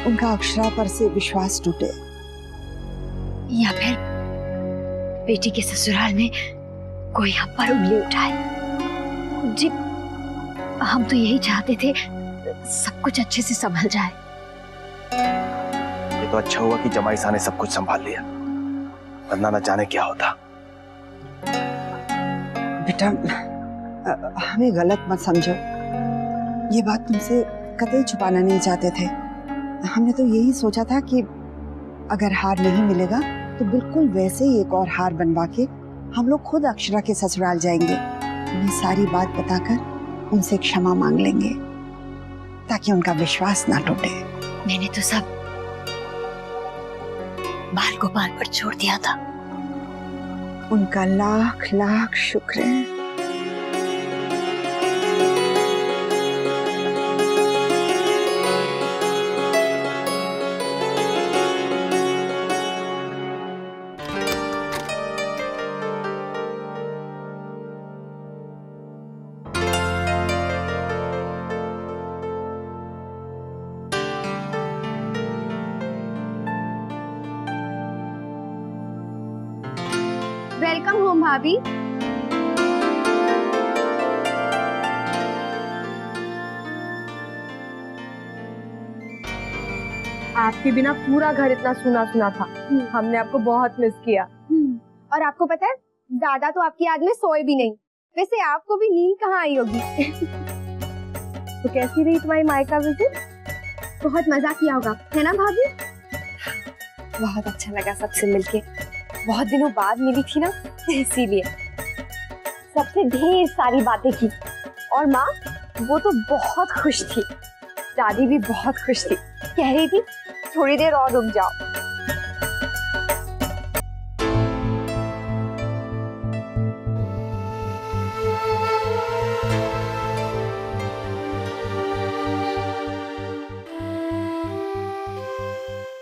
[SPEAKER 5] उनका अक्षरा पर से विश्वास टूटे।
[SPEAKER 11] या फिर बेटी के ससुराल में कोई हम पर उंगली उठाए। जी, हम तो यही चाहते थे सब कुछ अच्छे से संभल जाए।
[SPEAKER 3] ये तो अच्छा हुआ कि जमाई साहब ने सब कुछ संभाल लिया, वरना न जाने क्या होता।
[SPEAKER 5] बेटा, हमें गलत मत समझो, ये बात तुमसे कतई छुपाना नहीं चाहते थे। हमने तो यही सोचा था कि अगर हार नहीं मिलेगा तो बिल्कुल वैसे ही एक और हार बनवा के हम लोग खुद अक्षरा के ससुराल जाएंगे, उन्हें सारी बात बताकर उनसे क्षमा मांग लेंगे ताकि उनका विश्वास ना टूटे।
[SPEAKER 11] मैंने तो सब बाल गोपाल पर छोड़ दिया था।
[SPEAKER 5] उनका लाख लाख शुक्र है।
[SPEAKER 1] वेलकम होम भाभी।
[SPEAKER 2] आपके बिना पूरा घर इतना सुना सुना था। हमने आपको बहुत मिस किया।
[SPEAKER 1] और आपको पता है, दादा तो आपकी याद में सोए भी नहीं। वैसे आपको भी नींद कहाँ आई होगी?
[SPEAKER 2] तो कैसी रही तुम्हारी मायका विजिट?
[SPEAKER 1] बहुत मजा किया होगा, है ना भाभी?
[SPEAKER 2] बहुत अच्छा लगा सबसे मिलके, बहुत दिनों बाद मिली थी ना, इसीलिए
[SPEAKER 1] सबसे ढेर सारी बातें की।
[SPEAKER 2] और माँ, वो तो बहुत खुश थी, दादी भी बहुत खुश थी, कह रही थी थोड़ी देर और रुक जाओ।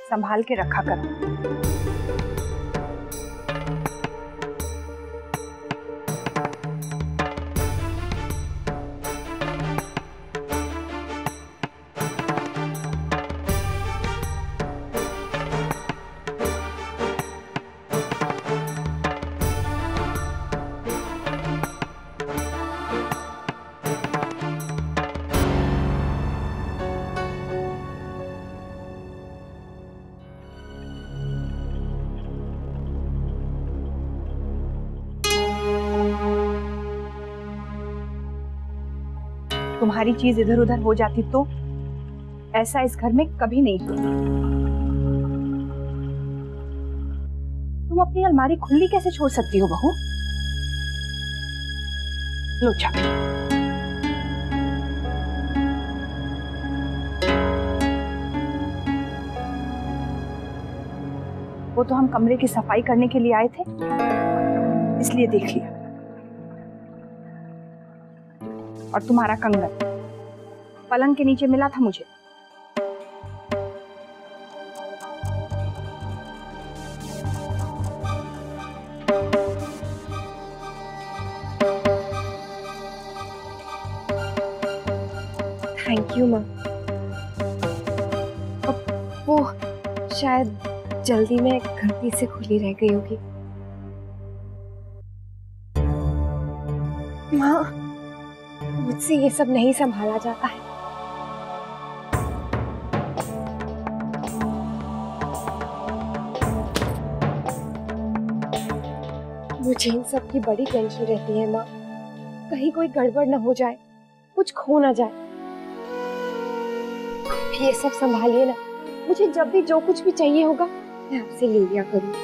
[SPEAKER 4] संभाल के रखा करो। तुम्हारी चीज इधर उधर हो जाती तो ऐसा इस घर में कभी नहीं हुआ। तुम अपनी अलमारी खुली कैसे छोड़ सकती हो बहू? लो चाबी। वो तो हम कमरे की सफाई करने के लिए आए थे, इसलिए देख लिया। और तुम्हारा कंगन पलंग के नीचे मिला था मुझे।
[SPEAKER 2] थैंक यू माँ। वो शायद जल्दी में गलती से खुली रह गई होगी। माँ, मुझसे ये सब नहीं संभाला जाता है। मुझे इन सब की बड़ी टेंशन रहती है माँ। कहीं कोई गड़बड़ न हो जाए, कुछ खो ना जाए। ये सब संभालिए ना। मुझे जब भी जो कुछ भी चाहिए होगा मैं आपसे ले लिया करूंगी।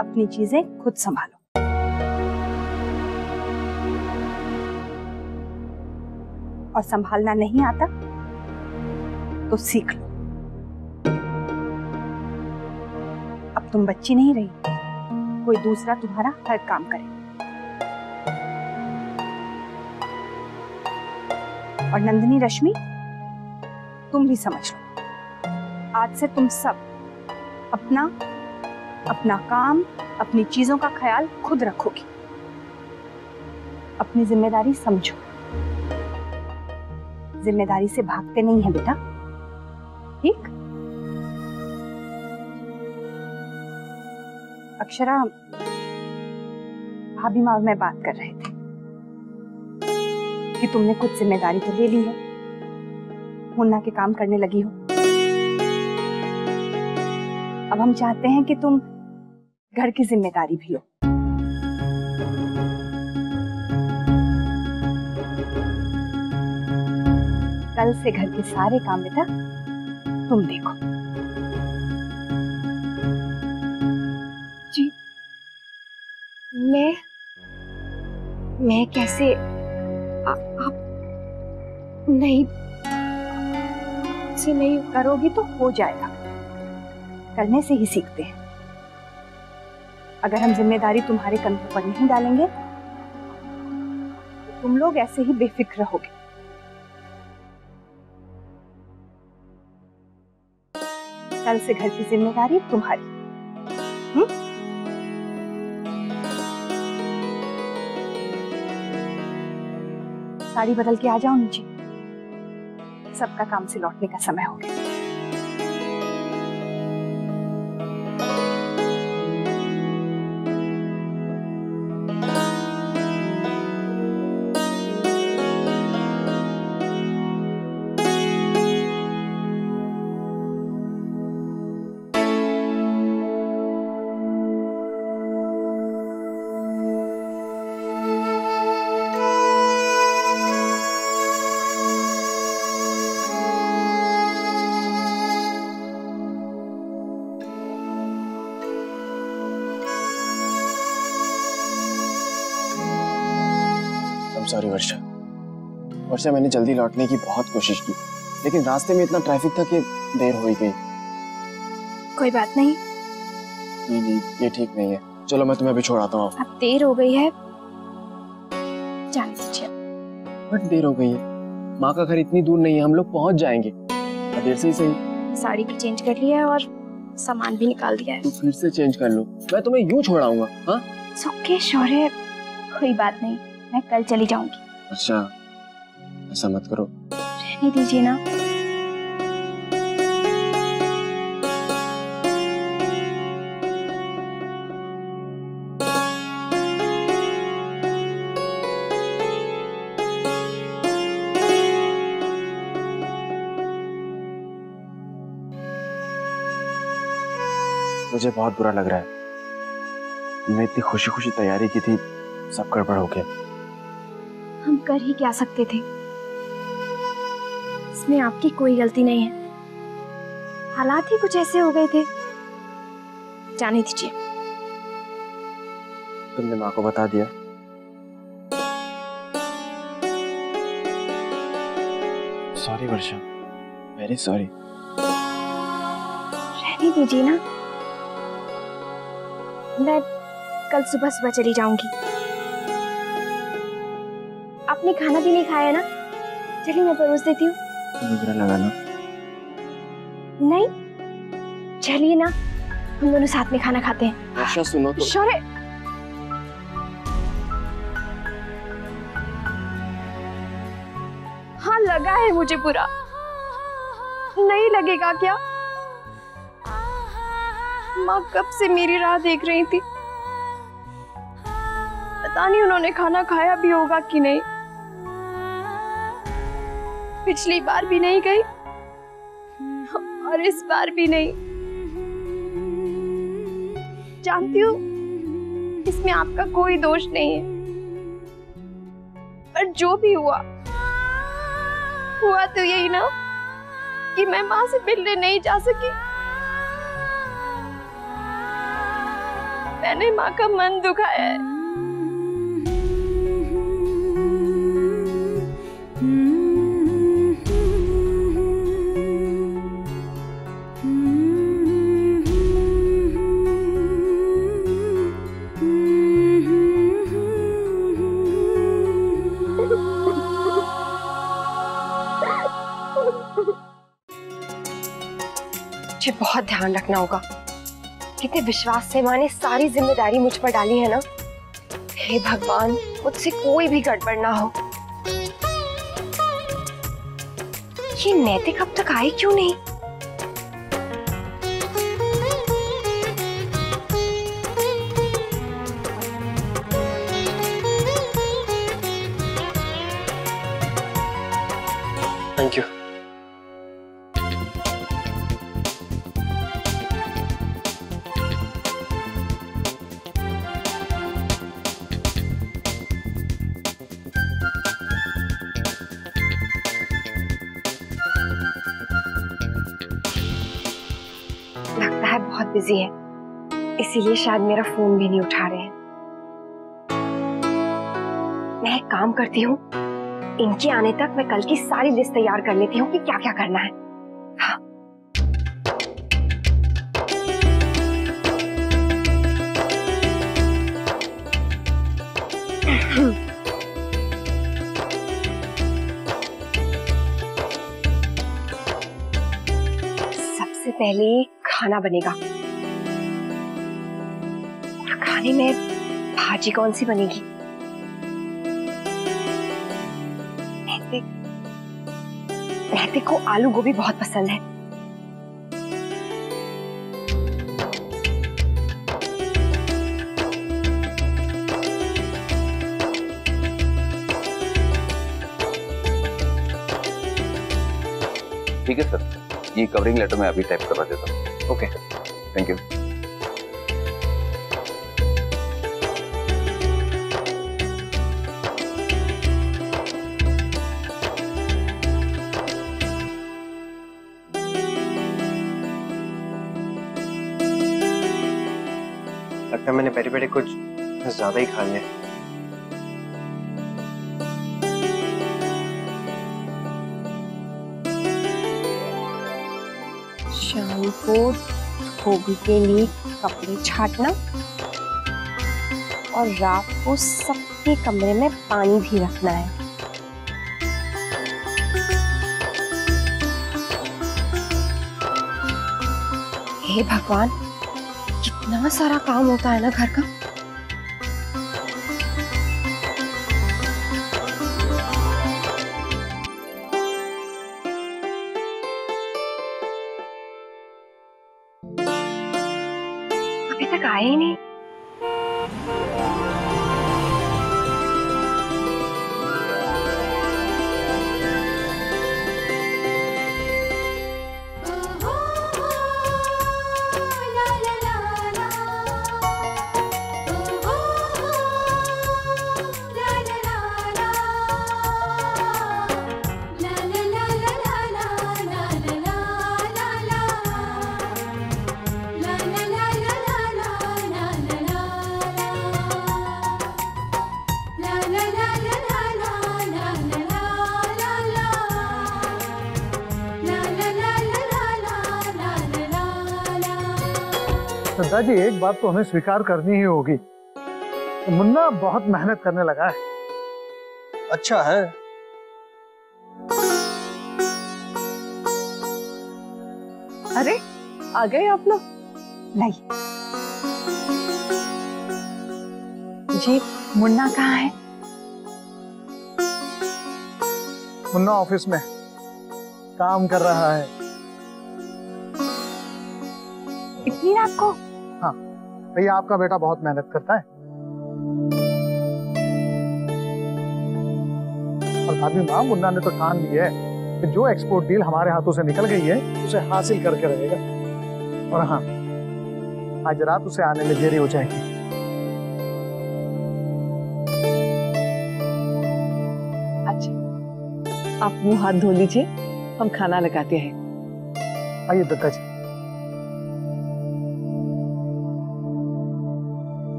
[SPEAKER 4] अपनी चीजें खुद संभालो। और संभालना नहीं आता तो सीख लो। अब तुम बच्ची नहीं रही, कोई दूसरा तुम्हारा हर काम करे। और नंदिनी, रश्मि, तुम भी समझ लो, आज से तुम सब अपना काम, अपनी चीजों का ख्याल खुद रखोगी। अपनी जिम्मेदारी समझो। जिम्मेदारी से भागते नहीं है बेटा, ठीक? अक्षरा, भाभी माँ और मैं बात कर रहे थे कि तुमने कुछ जिम्मेदारी तो ले ली है, मुन्ना के काम करने लगी हो। अब हम चाहते हैं कि तुम घर की जिम्मेदारी भी लो। कल से घर के सारे काम बेटा तुम देखो।
[SPEAKER 2] जी, मैं कैसे आप नहीं
[SPEAKER 4] से नहीं करोगी तो हो जाएगा। करने से ही सीखते हैं। अगर हम जिम्मेदारी तुम्हारे कंधों पर नहीं डालेंगे तो तुम लोग ऐसे ही बेफिक्र रहोगे। कल से घर की जिम्मेदारी तुम्हारी। साड़ी बदल के आ जाओ नीचे, सबका काम से लौटने का समय हो गया।
[SPEAKER 6] सॉरी वर्षा। वर्षा, मैंने जल्दी लौटने की बहुत कोशिश की, लेकिन रास्ते में इतना ट्रैफिक था कि देर हो ही गई।
[SPEAKER 2] कोई बात नहीं।
[SPEAKER 6] नहीं, ये ठीक नहीं है। चलो मैं तुम्हें अभी छोड़ आता हूँ।
[SPEAKER 2] अब देर हो गई है, जाने दीजिए।
[SPEAKER 6] बट देर हो गई है, माँ का घर इतनी दूर नहीं है, हम लोग पहुँच जाएंगे। देर से ही सही।
[SPEAKER 2] साड़ी भी चेंज कर लिया है और सामान भी निकाल दिया है।
[SPEAKER 6] तू फिर से चेंज कर लो, मैं तुम्हें यूं छोड़ आऊंगा। हाँ,
[SPEAKER 2] ओके शौर्य, कोई बात नहीं, मैं कल चली जाऊंगी।
[SPEAKER 6] अच्छा, ऐसा मत करो।
[SPEAKER 2] रहने दीजिए ना।
[SPEAKER 6] मुझे बहुत बुरा लग रहा है, मैं इतनी खुशी खुशी तैयारी की थी, सब गड़बड़ हो गया।
[SPEAKER 1] हम कर ही क्या सकते थे, इसमें आपकी कोई गलती नहीं है, हालात ही कुछ ऐसे हो गए थे। जाने दीजिए।
[SPEAKER 6] तुमने माँ को बता दिया? सॉरी वर्षा, वेरी सॉरी।
[SPEAKER 1] रहने दीजिए ना, मैं कल सुबह सुबह चली जाऊंगी। आपने खाना भी नहीं खाया ना, चलिए मैं परोस देती हूँ।
[SPEAKER 6] बुरा लगा ना?
[SPEAKER 1] नहीं, चलिए ना, हम दोनों साथ में खाना खाते हैं।
[SPEAKER 6] वर्षा सुनो तो।
[SPEAKER 1] शौर्य, हाँ लगा है मुझे बुरा, नहीं लगेगा क्या? माँ कब से मेरी राह देख रही थी, पता नहीं उन्होंने खाना खाया भी होगा कि नहीं। पिछली बार भी नहीं गई और इस बार भी नहीं। जानती हूँ इसमें आपका कोई दोष नहीं है, पर जो भी हुआ तो यही ना कि मैं माँ से मिलने नहीं जा सकी। मैंने माँ का मन दुखाया है।
[SPEAKER 2] मुझे बहुत ध्यान रखना होगा। कितने विश्वास से माँ ने सारी जिम्मेदारी मुझ पर डाली है ना। हे भगवान, मुझसे कोई भी गड़बड़ ना हो। ये नैतिक अब तक आई क्यों नहीं?
[SPEAKER 7] Thank you.
[SPEAKER 2] लगता है बहुत बिजी है, इसीलिए शायद मेरा फोन भी नहीं उठा रहे हैं। मैं एक काम करती हूँ, इनके आने तक मैं कल की सारी लिस्ट तैयार कर लेती हूँ कि क्या क्या करना है। हाँ। सबसे पहले खाना बनेगा। खाने में भाजी कौन सी बनेगी? नैतिक को आलू गोभी बहुत पसंद है।
[SPEAKER 12] ठीक है सर, ये कवरिंग लेटर मैं अभी टाइप करवा देता हूँ।
[SPEAKER 7] Okay,
[SPEAKER 12] thank you.
[SPEAKER 7] लगता है मैंने बैठे बैठे कुछ ज्यादा ही खा लिया।
[SPEAKER 2] शाम को धोबी के लिए कपड़े छाटना और रात को सबके कमरे में पानी भी रखना है। हे भगवान, कितना सारा काम होता है ना घर का। अभी तक आए ही नहीं।
[SPEAKER 13] दद्दा जी, एक बात तो हमें स्वीकार करनी ही होगी, मुन्ना बहुत मेहनत करने लगा है।
[SPEAKER 7] अच्छा है।
[SPEAKER 10] अरे आ गए आप लोग।
[SPEAKER 4] नहीं जी, मुन्ना कहाँ है?
[SPEAKER 13] मुन्ना ऑफिस में काम कर रहा है।
[SPEAKER 4] इतनी रात को?
[SPEAKER 13] हाँ भैया, आपका बेटा बहुत मेहनत करता है। और भाभी माँ, मुन्ना ने तो ठान लिया है कि जो एक्सपोर्ट डील हमारे हाथों से निकल गई है उसे हासिल करके रहेगा। और हाँ, आज रात उसे आने में देरी हो जाएगी।
[SPEAKER 10] अच्छा, आप मुंह हाथ धो लीजिए, हम खाना लगाते हैं।
[SPEAKER 13] आइए दत्ता जी।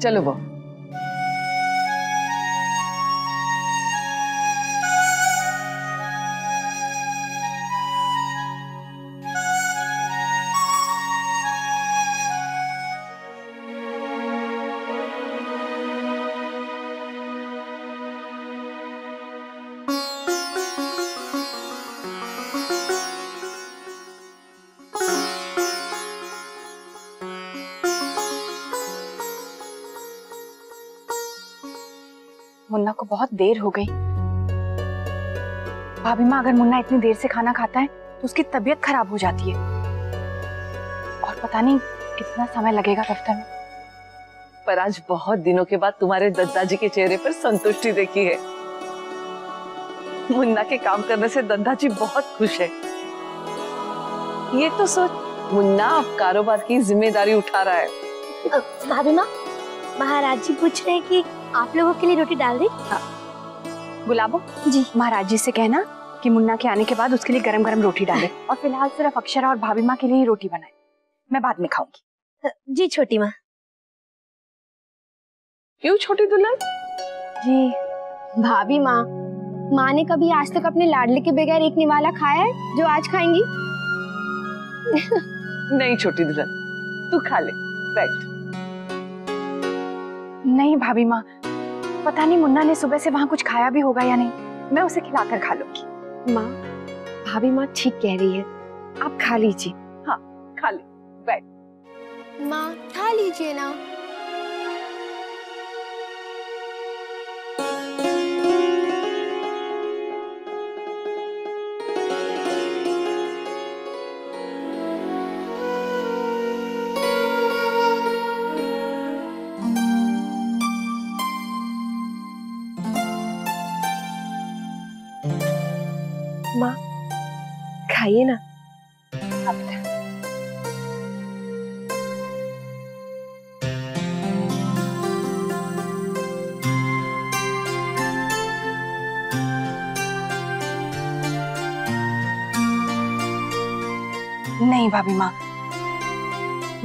[SPEAKER 10] चलो वो।
[SPEAKER 4] मुन्ना को बहुत देर हो गई। भाभी माँ, अगर मुन्ना इतनी देर से खाना खाता है तो उसकी तबीयत खराब हो जाती है और पता नहीं कितना समय लगेगा दफ्तर में।
[SPEAKER 10] पर आज बहुत दिनों के बाद तुम्हारे दद्दाजी के चेहरे पर संतुष्टि देखी है। मुन्ना के काम करने से दद्दाजी बहुत खुश है। ये तो सोच, मुन्ना अब कारोबार की जिम्मेदारी उठा रहा है।
[SPEAKER 11] भाभी माँ, महाराज जी पूछ रहे हैं कि आप लोगों के लिए रोटी डाल दी?
[SPEAKER 4] हाँ। गुलाबो जी, महाराज जी से कहना कि मुन्ना के आने के बाद उसके लिए गरम गरम रोटी डाले और फिलहाल सिर्फ अक्षरा और भाभी माँ के लिए ही रोटी बनाए। मैं बाद में खाऊंगी।
[SPEAKER 11] जी छोटी माँ।
[SPEAKER 10] क्यों छोटी दुल्हन?
[SPEAKER 1] जी भाभी माँ, माँ ने कभी आज तक अपने लाडले के बगैर एक निवाला खाया है जो आज खाएंगी?
[SPEAKER 10] नहीं छोटी दुल्हन, तू खा ले, बैठ।
[SPEAKER 4] नहीं भाभी माँ, पता नहीं मुन्ना ने सुबह से वहाँ कुछ खाया भी होगा या नहीं, मैं उसे खिलाकर खा लूंगी।
[SPEAKER 11] माँ, भाभी माँ ठीक कह रही है, आप खा लीजिए।
[SPEAKER 10] हाँ खा ले, बैठ।
[SPEAKER 1] माँ खा लीजिए ना।
[SPEAKER 11] माँ खाइए ना।
[SPEAKER 4] नहीं भाभी माँ,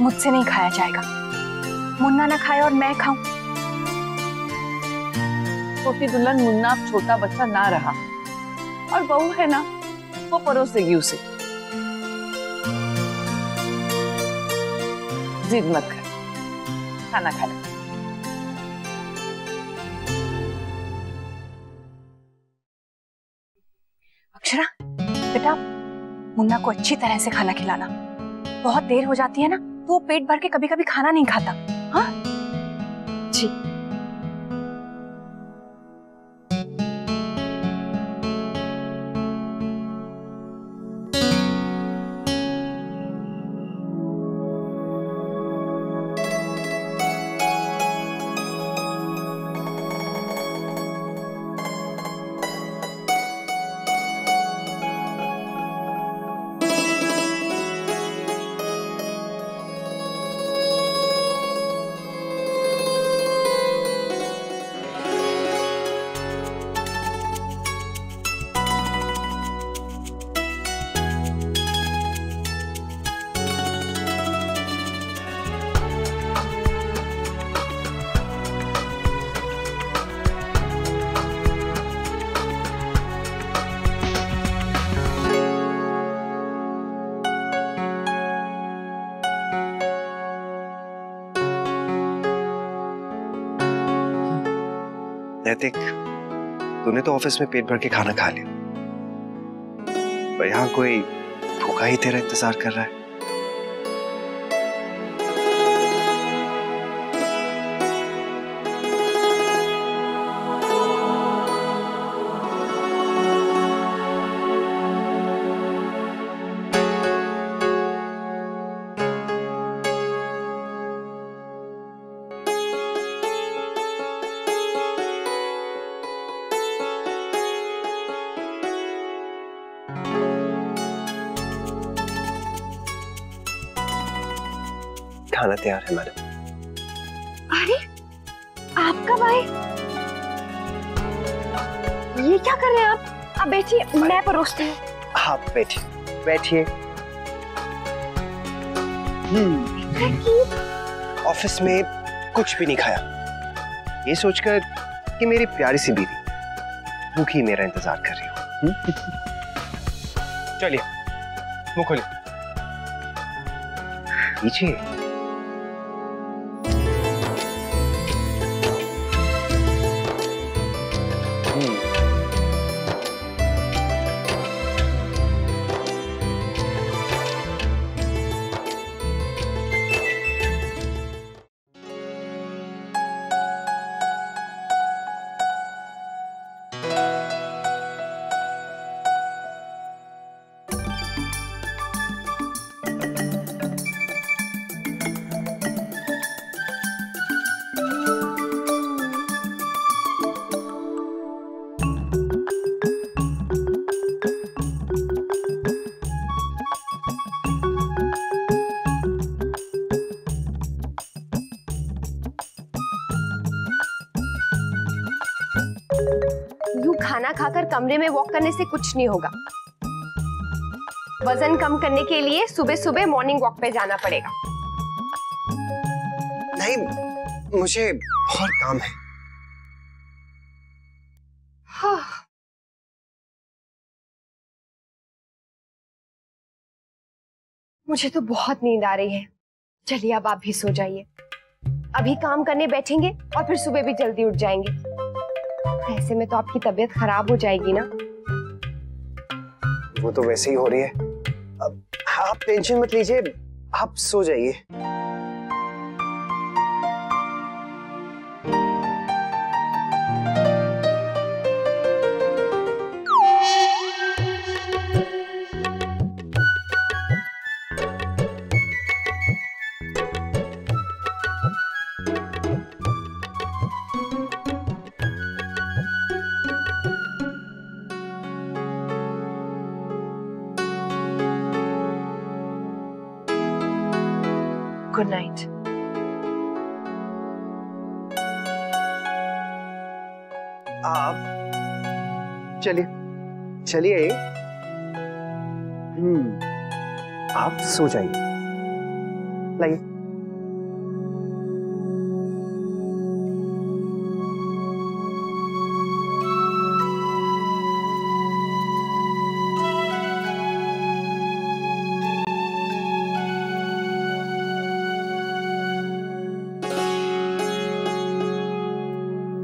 [SPEAKER 4] मुझसे नहीं खाया जाएगा। मुन्ना ना खाए और मैं खाऊं।
[SPEAKER 10] छोटी दुल्हन, मुन्ना अब छोटा बच्चा ना रहा और बहू है ना, वो परोस देगी उसे। जिद मत कर, खाना खा ले।
[SPEAKER 4] अक्षरा बेटा, मुन्ना को अच्छी तरह से खाना खिलाना। बहुत देर हो जाती है ना तो वो पेट भर के कभी कभी खाना नहीं खाता। हाँ
[SPEAKER 11] जी।
[SPEAKER 7] नैतिक, तूने तो ऑफिस में पेट भर के खाना खा लिया, पर यहाँ कोई भूखा ही तेरा इंतजार कर रहा है। खाना तैयार है मैडम।
[SPEAKER 1] अरे आप कब आए? ये क्या कर रहे हैं आप बैठिए, मैं परोसती हूँ।
[SPEAKER 7] आप बैठिए बैठिए। ऑफिस में कुछ भी नहीं खाया, ये सोचकर कि मेरी प्यारी सी बीवी भूखी मेरा इंतजार कर रही हो। चलिए मुंह खोलिए। पीछे
[SPEAKER 1] खाना खाकर कमरे में वॉक करने से कुछ नहीं होगा। वजन कम करने के लिए सुबह सुबह मॉर्निंग वॉक पे जाना पड़ेगा।
[SPEAKER 7] नहीं, मुझे और काम है।
[SPEAKER 1] हाँ। मुझे तो बहुत नींद आ रही है। चलिए अब आप भी सो जाइए। अभी काम करने बैठेंगे और फिर सुबह भी जल्दी उठ जाएंगे। ऐसे में तो आपकी तबीयत खराब हो जाएगी ना।
[SPEAKER 7] वो तो वैसे ही हो रही है। अब आप टेंशन मत लीजिए, आप सो जाइए।
[SPEAKER 2] Good night.
[SPEAKER 7] आप चलिए चलिए। आप सो जाइए। लाइए।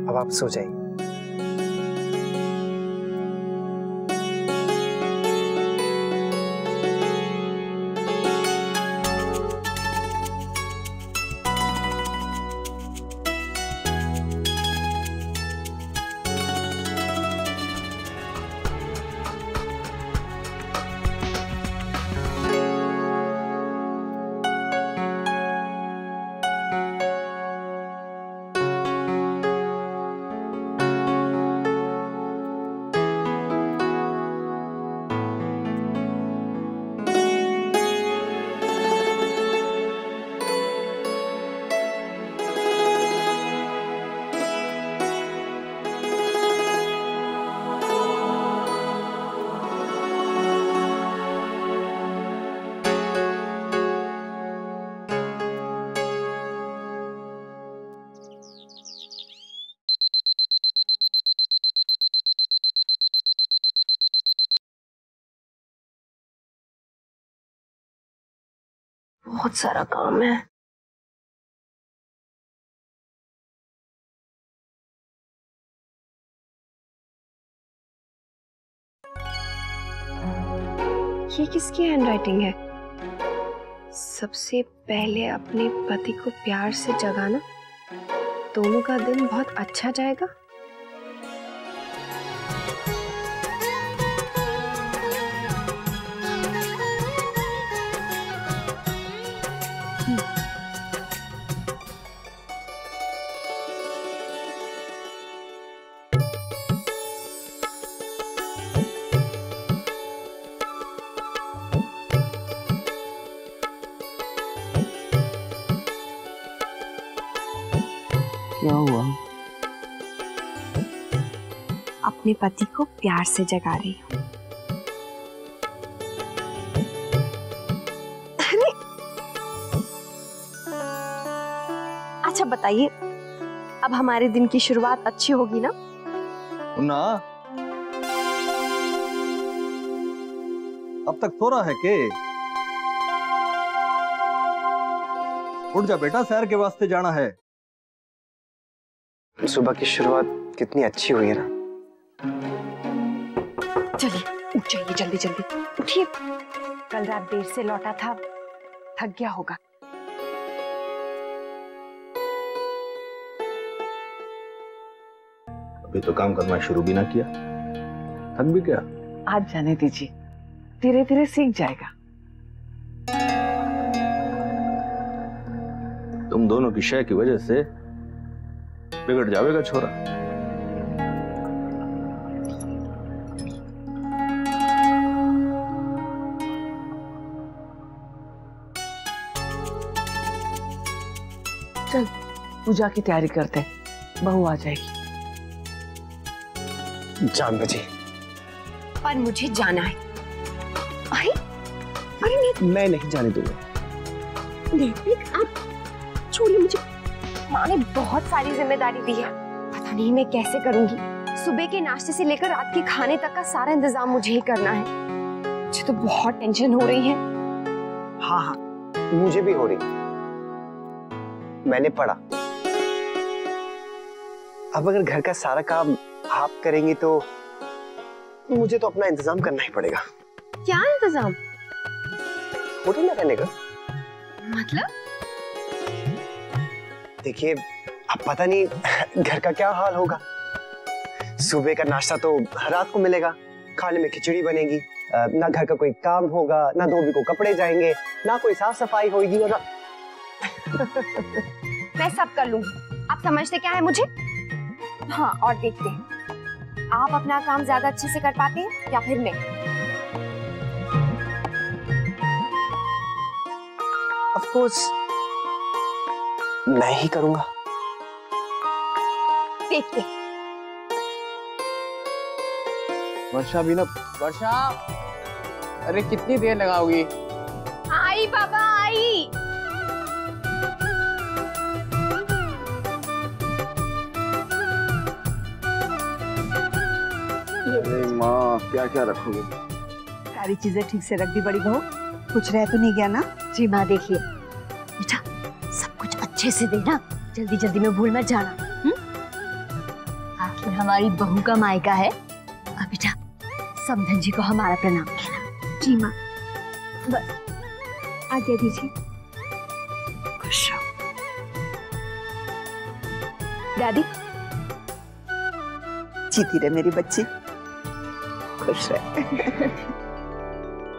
[SPEAKER 7] अब आप सो जाइए।
[SPEAKER 2] बहुत सारा काम है। ये किसकी हैंडराइटिंग है? सबसे पहले अपने पति को प्यार से जगाना, दोनों का दिन बहुत अच्छा जाएगा।
[SPEAKER 6] क्या हुआ?
[SPEAKER 2] अपने पति को प्यार से जगा रही हूँ। अरे अच्छा बताइए, अब हमारे दिन की शुरुआत अच्छी होगी ना?
[SPEAKER 14] ना अब तक सो रहा है के? उठ जा बेटा, सैर के वास्ते जाना है।
[SPEAKER 7] सुबह की शुरुआत कितनी अच्छी हुई है ना।
[SPEAKER 2] चलिए उठ जाइए, जल्दी जल्दी उठिए। कल रात देर से लौटा था, थक गया होगा।
[SPEAKER 14] अभी तो काम करना शुरू भी ना किया, थक भी क्या?
[SPEAKER 10] आज जाने दीजिए, धीरे धीरे सीख जाएगा।
[SPEAKER 14] तुम दोनों की शय की वजह से बिगड़ जाएगा छोरा।
[SPEAKER 10] चल पूजा की तैयारी करते हैं, बहू आ जाएगी।
[SPEAKER 7] जान बची,
[SPEAKER 2] पर मुझे जाना है। अरे अरे
[SPEAKER 7] मैं नहीं जाने दूंगा।
[SPEAKER 2] आप छोड़िए मुझे। माँ ने बहुत सारी जिम्मेदारी दी है, पता नहीं मैं कैसे करूंगी। सुबह के नाश्ते से लेकर रात के खाने तक का सारा इंतजाम मुझे ही करना है। मुझे तो बहुत टेंशन हो रही है।
[SPEAKER 7] हाँ हाँ मुझे भी हो रही। मैंने पढ़ा, अब अगर घर का सारा काम आप करेंगी तो मुझे तो अपना इंतजाम करना ही पड़ेगा।
[SPEAKER 2] क्या इंतजाम?
[SPEAKER 7] होटल में रहने का।
[SPEAKER 2] मतलब?
[SPEAKER 7] देखिए अब पता नहीं घर का क्या हाल होगा। सुबह का नाश्ता तो रात को मिलेगा, खाने में खिचड़ी बनेगी, ना घर का कोई काम होगा, ना धोबी को कपड़े जाएंगे, ना कोई साफ सफाई होगी और
[SPEAKER 2] मैं सब कर लूंगी। आप समझते क्या है मुझे? हाँ, और देखते हैं आप अपना काम ज्यादा अच्छे से कर पाते हैं या फिर मैं।
[SPEAKER 7] ऑफ कोर्स मैं ही करूंगा।
[SPEAKER 2] देखते।
[SPEAKER 6] वर्षा भी ना, वर्षा अरे कितनी देर लगाओगी?
[SPEAKER 1] आई पापा आई।
[SPEAKER 6] अरे माँ क्या क्या रखोगे?
[SPEAKER 5] सारी चीजें ठीक से रख दी बड़ी बहू, कुछ रह तो नहीं गया ना?
[SPEAKER 11] जी माँ देखिए बेटा, सब कुछ अच्छे से देना, जल्दी जल्दी में भूल मत जाना। आखिर हमारी बहू का मायका है। अब बेटा समधन जी को हमारा प्रणाम कहना।
[SPEAKER 2] जी माँ, बस आज्ञा दीजिए। खुश रहो। दादी
[SPEAKER 5] जीती रहे मेरी बच्ची, खुश रहे।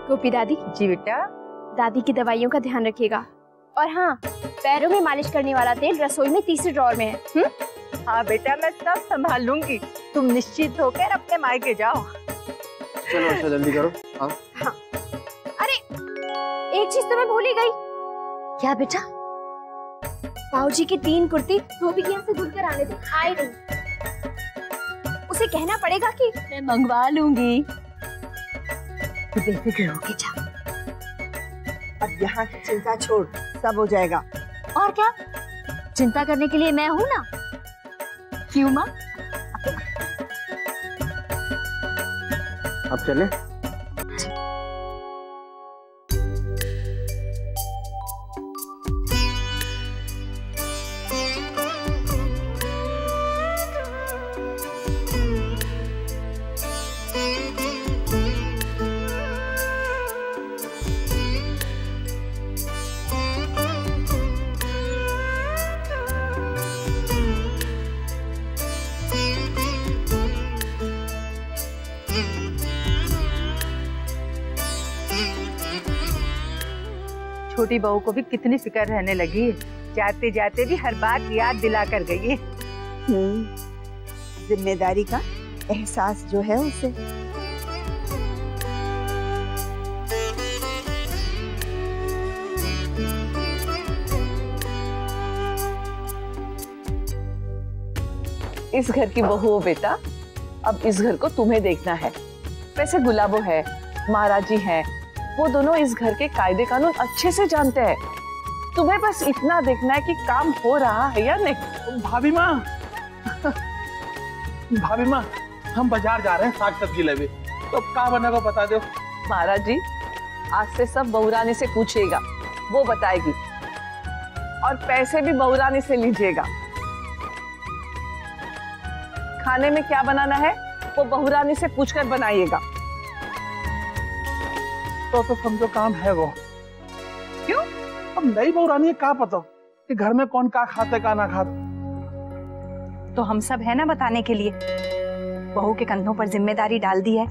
[SPEAKER 1] गोपी दादी।
[SPEAKER 4] जी बेटा।
[SPEAKER 1] दादी की दवाइयों का ध्यान रखिएगा। और हाँ, पैरों में मालिश करने वाला तेल रसोई में तीसरे ड्रॉर में है।
[SPEAKER 4] हाँ बेटा, मैं सब संभाल लूंगी, तुम निश्चित होकर अपने मायके जाओ।
[SPEAKER 6] चलो अच्छा जल्दी करो। हाँ।
[SPEAKER 1] अरे एक चीज तो मैं भूल ही गई।
[SPEAKER 11] क्या बेटा?
[SPEAKER 1] बाबूजी की 3 कुर्ती धोबी के यहाँ से धुल कर आने थे, आए नहीं। उसे कहना पड़ेगा कि
[SPEAKER 11] मैं मंगवा लूंगी। बेफिक्र होके जा।
[SPEAKER 5] अब यहाँ की चिंता छोड़, सब हो जाएगा।
[SPEAKER 11] और क्या, चिंता करने के लिए मैं हूँ ना। क्यों माँ?
[SPEAKER 6] अब चले?
[SPEAKER 15] छोटी बहू को भी कितनी फिक्र रहने लगी, जाते जाते भी हर बात याद दिला कर गई है।
[SPEAKER 5] जिम्मेदारी का एहसास जो है उसे।
[SPEAKER 10] इस घर की बहू हो बेटा, अब इस घर को तुम्हें देखना है। वैसे गुलाबो है, महाराज जी है, वो दोनों इस घर के कायदे कानून अच्छे से जानते हैं। तुम्हें बस इतना देखना है कि काम हो रहा है या नहीं।
[SPEAKER 13] भाभी माँ, भाभी माँ, हम बाजार जा रहे हैं साग सब्जी लेवे, तो क्या बनेगा बता दो।
[SPEAKER 10] महाराज जी, आज से सब बहुरानी से पूछिएगा, वो बताएगी, और पैसे भी बहुरानी से लीजिएगा। खाने में क्या बनाना है वो बहुरानी से पूछकर बनाइएगा।
[SPEAKER 13] तो समझो काम है वो।
[SPEAKER 10] क्यों?
[SPEAKER 13] अब नई बहुरानी है, क्या पता कि घर में कौन का खाते का ना खाते।
[SPEAKER 4] तो हम सब है ना बताने के लिए। बहू के कंधों पर जिम्मेदारी डाल दी है,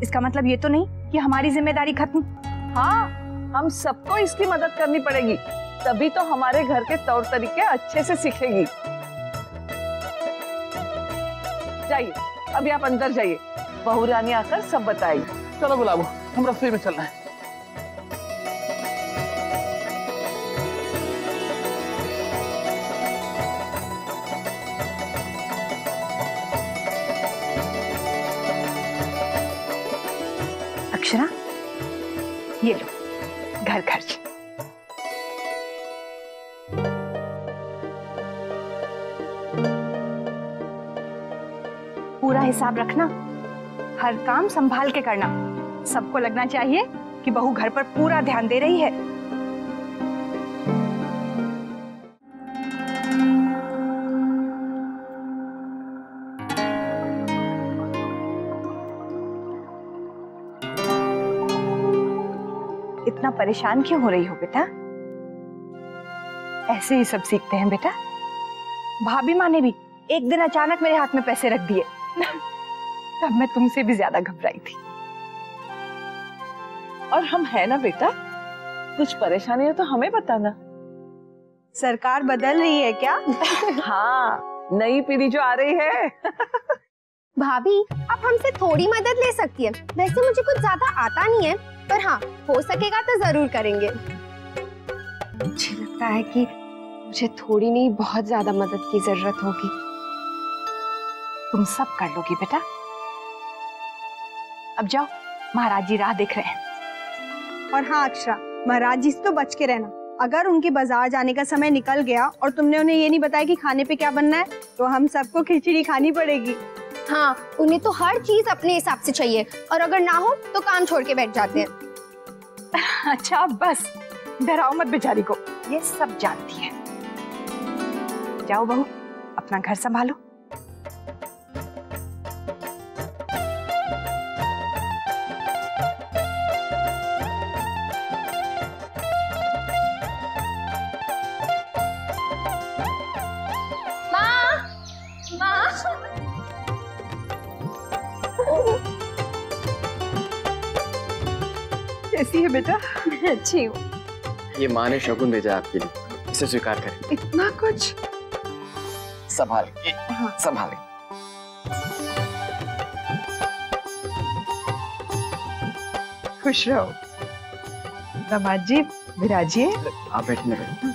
[SPEAKER 4] इसका मतलब ये तो नहीं कि हमारी जिम्मेदारी खत्म।
[SPEAKER 10] हाँ, हम सबको इसकी मदद करनी पड़ेगी, तभी तो हमारे घर के तौर तरीके अच्छे से सीखेगी। जाइए, अभी आप अंदर जाइए, बहुरानी आकर सब बताएगी।
[SPEAKER 13] चलो गुलाबो, हम रसोई में चलना है।
[SPEAKER 4] अक्षरा, ये लो घर खर्च। पूरा हिसाब रखना, हर काम संभाल के करना। सबको लगना चाहिए कि बहू घर पर पूरा ध्यान दे रही है। इतना परेशान क्यों हो रही हो बेटा? ऐसे ही सब सीखते हैं बेटा। भाभी माँ ने भी एक दिन अचानक मेरे हाथ में पैसे रख दिए, तब मैं तुमसे भी ज्यादा घबराई थी।
[SPEAKER 10] और हम है ना बेटा, कुछ परेशानी हो तो हमें बताना।
[SPEAKER 2] सरकार बदल रही है क्या?
[SPEAKER 10] हाँ, नई पीढ़ी जो आ रही है।
[SPEAKER 1] भाभी, आप हमसे थोड़ी मदद ले सकती है। वैसे मुझे कुछ ज्यादा आता नहीं है, पर हाँ, हो सकेगा तो जरूर करेंगे।
[SPEAKER 2] मुझे लगता है कि मुझे थोड़ी नहीं, बहुत ज्यादा मदद की जरूरत होगी।
[SPEAKER 4] तुम सब कर लोगी बेटा। अब जाओ, महाराज जी राह देख रहे हैं।
[SPEAKER 2] और हाँ अक्षरा, महाराज जी से तो बच के रहना। अगर उनके बाजार जाने का समय निकल गया और तुमने उन्हें ये नहीं बताया कि खाने पे क्या बनना है, तो हम सबको खिचड़ी खानी पड़ेगी।
[SPEAKER 1] हाँ, उन्हें तो हर चीज अपने हिसाब से चाहिए, और अगर ना हो तो काम छोड़ के बैठ जाते हैं।
[SPEAKER 4] अच्छा बस, डराओ मत बेचारी को, ये सब जानती है। जाओ बहू, अपना घर संभालो। कैसी है बेटा?
[SPEAKER 1] अच्छी हूँ।
[SPEAKER 6] ये माँ ने शगुन भेजा आपके लिए, इसे स्वीकार करें।
[SPEAKER 2] इतना कुछ?
[SPEAKER 6] संभाल के,
[SPEAKER 2] हाँ।
[SPEAKER 6] संभाल के।
[SPEAKER 2] खुश रहो। दामाद जी विराजिए।
[SPEAKER 6] आप बैठने लगे।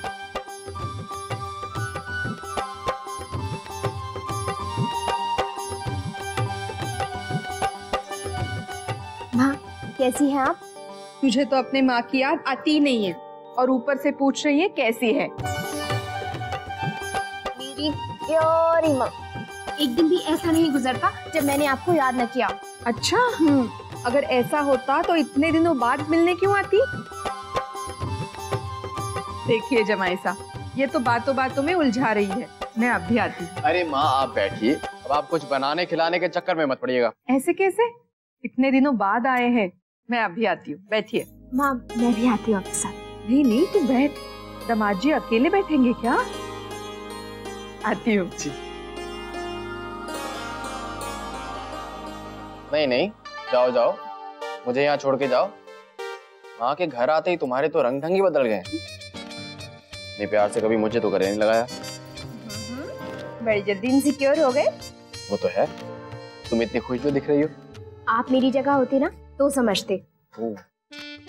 [SPEAKER 1] माँ, कैसी हैं आप?
[SPEAKER 2] तुझे तो अपने माँ की याद आती ही नहीं है, और ऊपर से पूछ रही है कैसी है।
[SPEAKER 1] मेरी प्यारी माँ, एक दिन भी ऐसा नहीं गुजरता जब मैंने आपको याद न किया।
[SPEAKER 2] अच्छा, अगर ऐसा होता तो इतने दिनों बाद मिलने क्यों आती? देखिए जमाई साहब, ये तो बातों बातों में उलझा रही है। मैं अब भी आती हूँ।
[SPEAKER 6] अरे माँ आप बैठिए, अब आप कुछ बनाने खिलाने के चक्कर में मत पड़िएगा।
[SPEAKER 2] ऐसे कैसे? इतने दिनों बाद आए हैं। मैं अभी आती हूँ, बैठिए।
[SPEAKER 1] माँ, मैं भी आती हूँ आपके साथ।
[SPEAKER 2] नहीं नहीं, तू बैठ। दामाद जी अकेले बैठेंगे क्या? आती हूँ।
[SPEAKER 6] नहीं नहीं, जाओ जाओ, मुझे यहाँ छोड़ के जाओ। माँ के घर आते ही तुम्हारे तो रंग ढंग ही बदल गए। इतने प्यार से कभी मुझे तो गले नहीं लगाया।
[SPEAKER 1] बड़ी जल्दी इनसिक्योर हो गए।
[SPEAKER 6] वो तो है, तुम इतनी खुश जो दिख रही हो।
[SPEAKER 1] आप मेरी जगह होती ना तो समझते।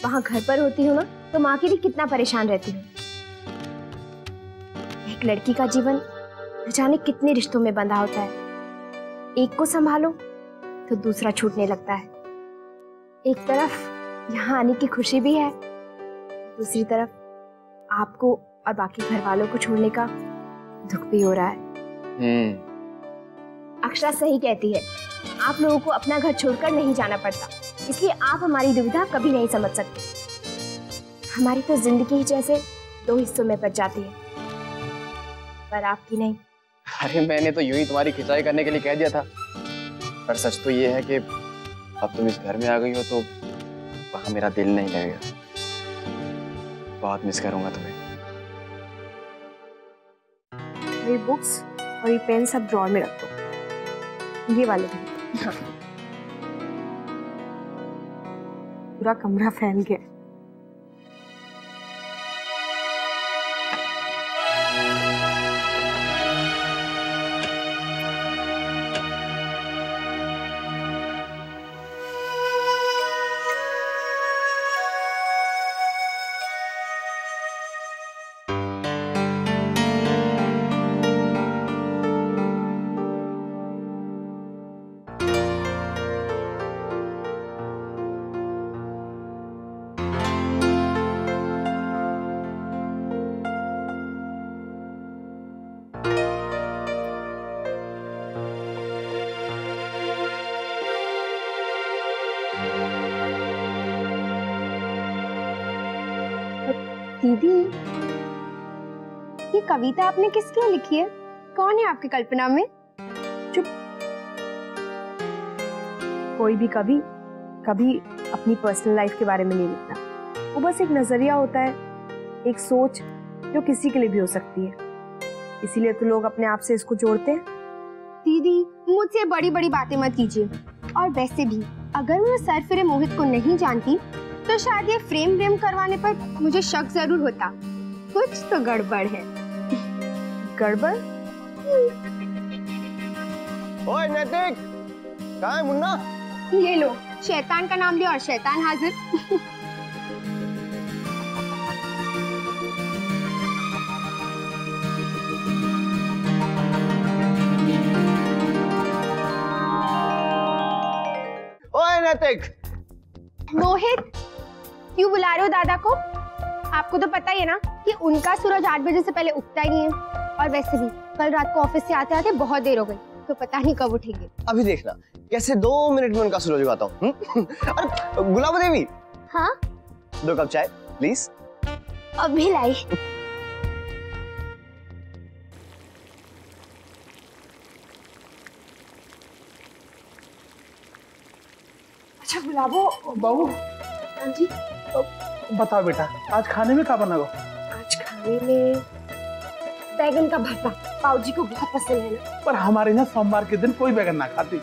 [SPEAKER 1] वहाँ घर पर होती हूँ ना तो माँ के लिए कितना परेशान रहती हूँ। एक लड़की का जीवन न जाने कितने रिश्तों में बंधा होता है। एक को संभालो तो दूसरा छूटने लगता है। एक तरफ यहाँ आने की खुशी भी है, दूसरी तरफ आपको और बाकी घर वालों को छोड़ने का दुख भी हो रहा है। अक्षरा सही कहती है, आप लोगों को अपना घर छोड़कर नहीं जाना पड़ता, इसलिए आप हमारी दुविधा कभी नहीं समझ सकते। हमारी तो जिंदगी ही जैसे दो हिस्सों में बच जाती है, पर आपकी नहीं।
[SPEAKER 6] अरे मैंने तो यूं ही तुम्हारी खिंचाई करने के लिए कह दिया था, पर सच तो ये है कि अब तुम इस घर में आ गई हो तो वहां मेरा दिल नहीं लगेगा। बहुत मिस करूंगा तुम्हें।
[SPEAKER 2] मेरी बुक्स और ये पेन सब ड्रॉर में रख दो, ये वाले भी। हाँ। पूरा कमरा फैल गया।
[SPEAKER 11] दीदी, ये कविता आपने किसके लिए लिखी है? कौन है आपकी कल्पना में?
[SPEAKER 2] चुप। कोई भी कभी अपनी पर्सनल लाइफ के बारे में नहीं लिखता। वो बस एक नजरिया होता है, एक सोच जो किसी के लिए भी हो सकती है। इसीलिए तो लोग अपने आप से इसको जोड़ते हैं।
[SPEAKER 11] दीदी, मुझसे बड़ी बड़ी बातें मत कीजिए। और वैसे भी अगर मैं सरफिरे मोहित को नहीं जानती तो शायद ये फ्रेम करवाने पर मुझे शक जरूर होता। कुछ तो गड़बड़ है।
[SPEAKER 2] गड़बड़?
[SPEAKER 3] ओए नैतिक, कहाँ है मुन्ना?
[SPEAKER 11] ये लो, शैतान का नाम लिया और शैतान हाजिर।
[SPEAKER 3] ओए नैतिक।
[SPEAKER 11] मोहित, क्यों बुला रहे हो दादा को? आपको तो पता ही है ना कि उनका सूरज 8 बजे से पहले उगता ही नहीं है। और वैसे भी कल रात को ऑफिस से आते आते बहुत देर हो गई, तो पता नहीं कब उठेंगे।
[SPEAKER 3] अभी देखना कैसे 2 मिनट में उनका सूरज उगाता हूँ। अरे गुलाबो देवी।
[SPEAKER 11] हाँ?
[SPEAKER 3] 2 कप चाय प्लीज।
[SPEAKER 11] अभी लाई।
[SPEAKER 2] अच्छा गुलाबो।
[SPEAKER 13] बहू।
[SPEAKER 2] हाँ जी।
[SPEAKER 13] बताओ बेटा, आज खाने में क्या बना हो?
[SPEAKER 2] आज खाने में बैगन का भरता। पाऊजी को बहुत पसंद है ना।
[SPEAKER 13] पर हमारे यहाँ सोमवार के दिन कोई बैगन ना खाती।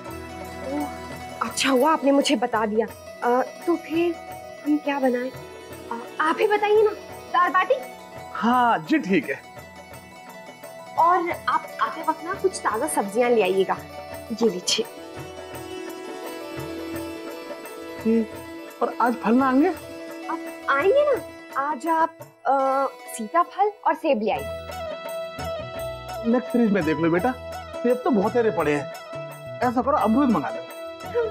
[SPEAKER 2] अच्छा हुआ आपने मुझे बता दिया। तो फिर हम क्या बनाएं? आप ही बताइए ना। दाल बाटी?
[SPEAKER 13] हाँ जी ठीक है।
[SPEAKER 2] और आप आते वक्त ना कुछ ताजा सब्जियां ले आइएगा। ये लीजिए।
[SPEAKER 13] और आज फल ना आएंगे?
[SPEAKER 2] आप आएंगे ना। आज आप सीताफल और सेब ले आइए।
[SPEAKER 13] नेक्स्ट फ्रिज में देख लो बेटा, सेब तो बहुत सारे पड़े हैं। ऐसा करो अमरूद मंगा लो।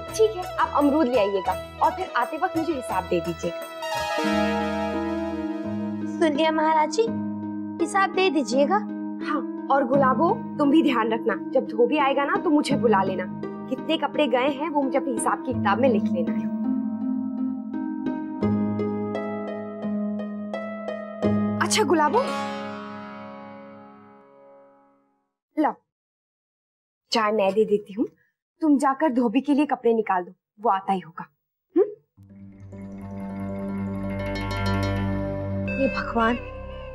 [SPEAKER 2] ठीक है, आप अमरूद ले आइएगा और फिर आते वक्त मुझे हिसाब दे दीजिएगा।
[SPEAKER 11] सुन लिया महाराज जी, हिसाब दे दीजिएगा।
[SPEAKER 2] हाँ, और गुलाबो तुम भी ध्यान रखना, जब धोबी आएगा ना तो मुझे बुला लेना। कितने कपड़े गए हैं वो मुझे अपने हिसाब की किताब में लिख लेना है। अच्छा गुलाबो, लो चाय मैं दे देती हूँ, तुम जाकर धोबी के लिए कपड़े निकाल दो, वो आता ही होगा।
[SPEAKER 11] ये भगवान,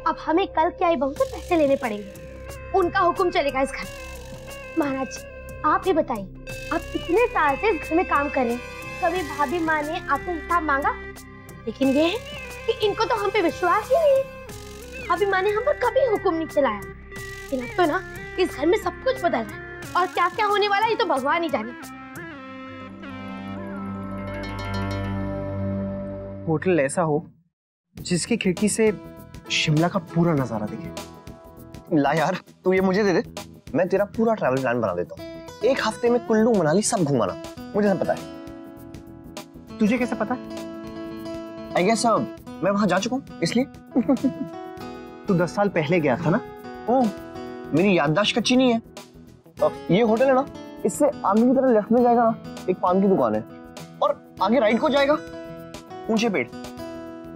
[SPEAKER 11] अब हमें कल की आई बहू से पैसे लेने पड़ेंगे। उनका हुक्म चलेगा इस घर में। महाराज जी, आप ही बताइए, आप कितने साल से इस घर में काम कर रहे हैं, कभी भाभी माँ ने आपसे हिसाब मांगा?
[SPEAKER 16] लेकिन ये है कि इनको तो हम पे विश्वास ही नहीं। भाभी माँ ने हम पर कभी हुक्म नहीं चलाया। लेकिन अब तो ना इस घर में सब कुछ बदल रहा है और क्या क्या होने वाला ये तो भगवान ही जाने।
[SPEAKER 7] होटल ऐसा हो जिसकी खिड़की से शिमला का पूरा नजारा दिखे।
[SPEAKER 3] ला यार, तू ये मुझे दे दे, मैं तेरा पूरा ट्रैवल प्लान बना देता हूँ। 1 हफ्ते में कुल्लू मनाली सब घुमाना, मुझे सब पता है।
[SPEAKER 7] तुझे कैसे पता?
[SPEAKER 3] आई गेस मैं वहां जा चुका हूँ इसलिए।
[SPEAKER 7] तू 10 साल पहले गया था ना?
[SPEAKER 3] ओह, मेरी याददाश्त कच्ची नहीं है। ये होटल है ना, इससे आगे की तरफ लेफ्ट में जाएगा ना, एक पान की दुकान है और आगे राइट को जाएगा ऊंचे पेड़,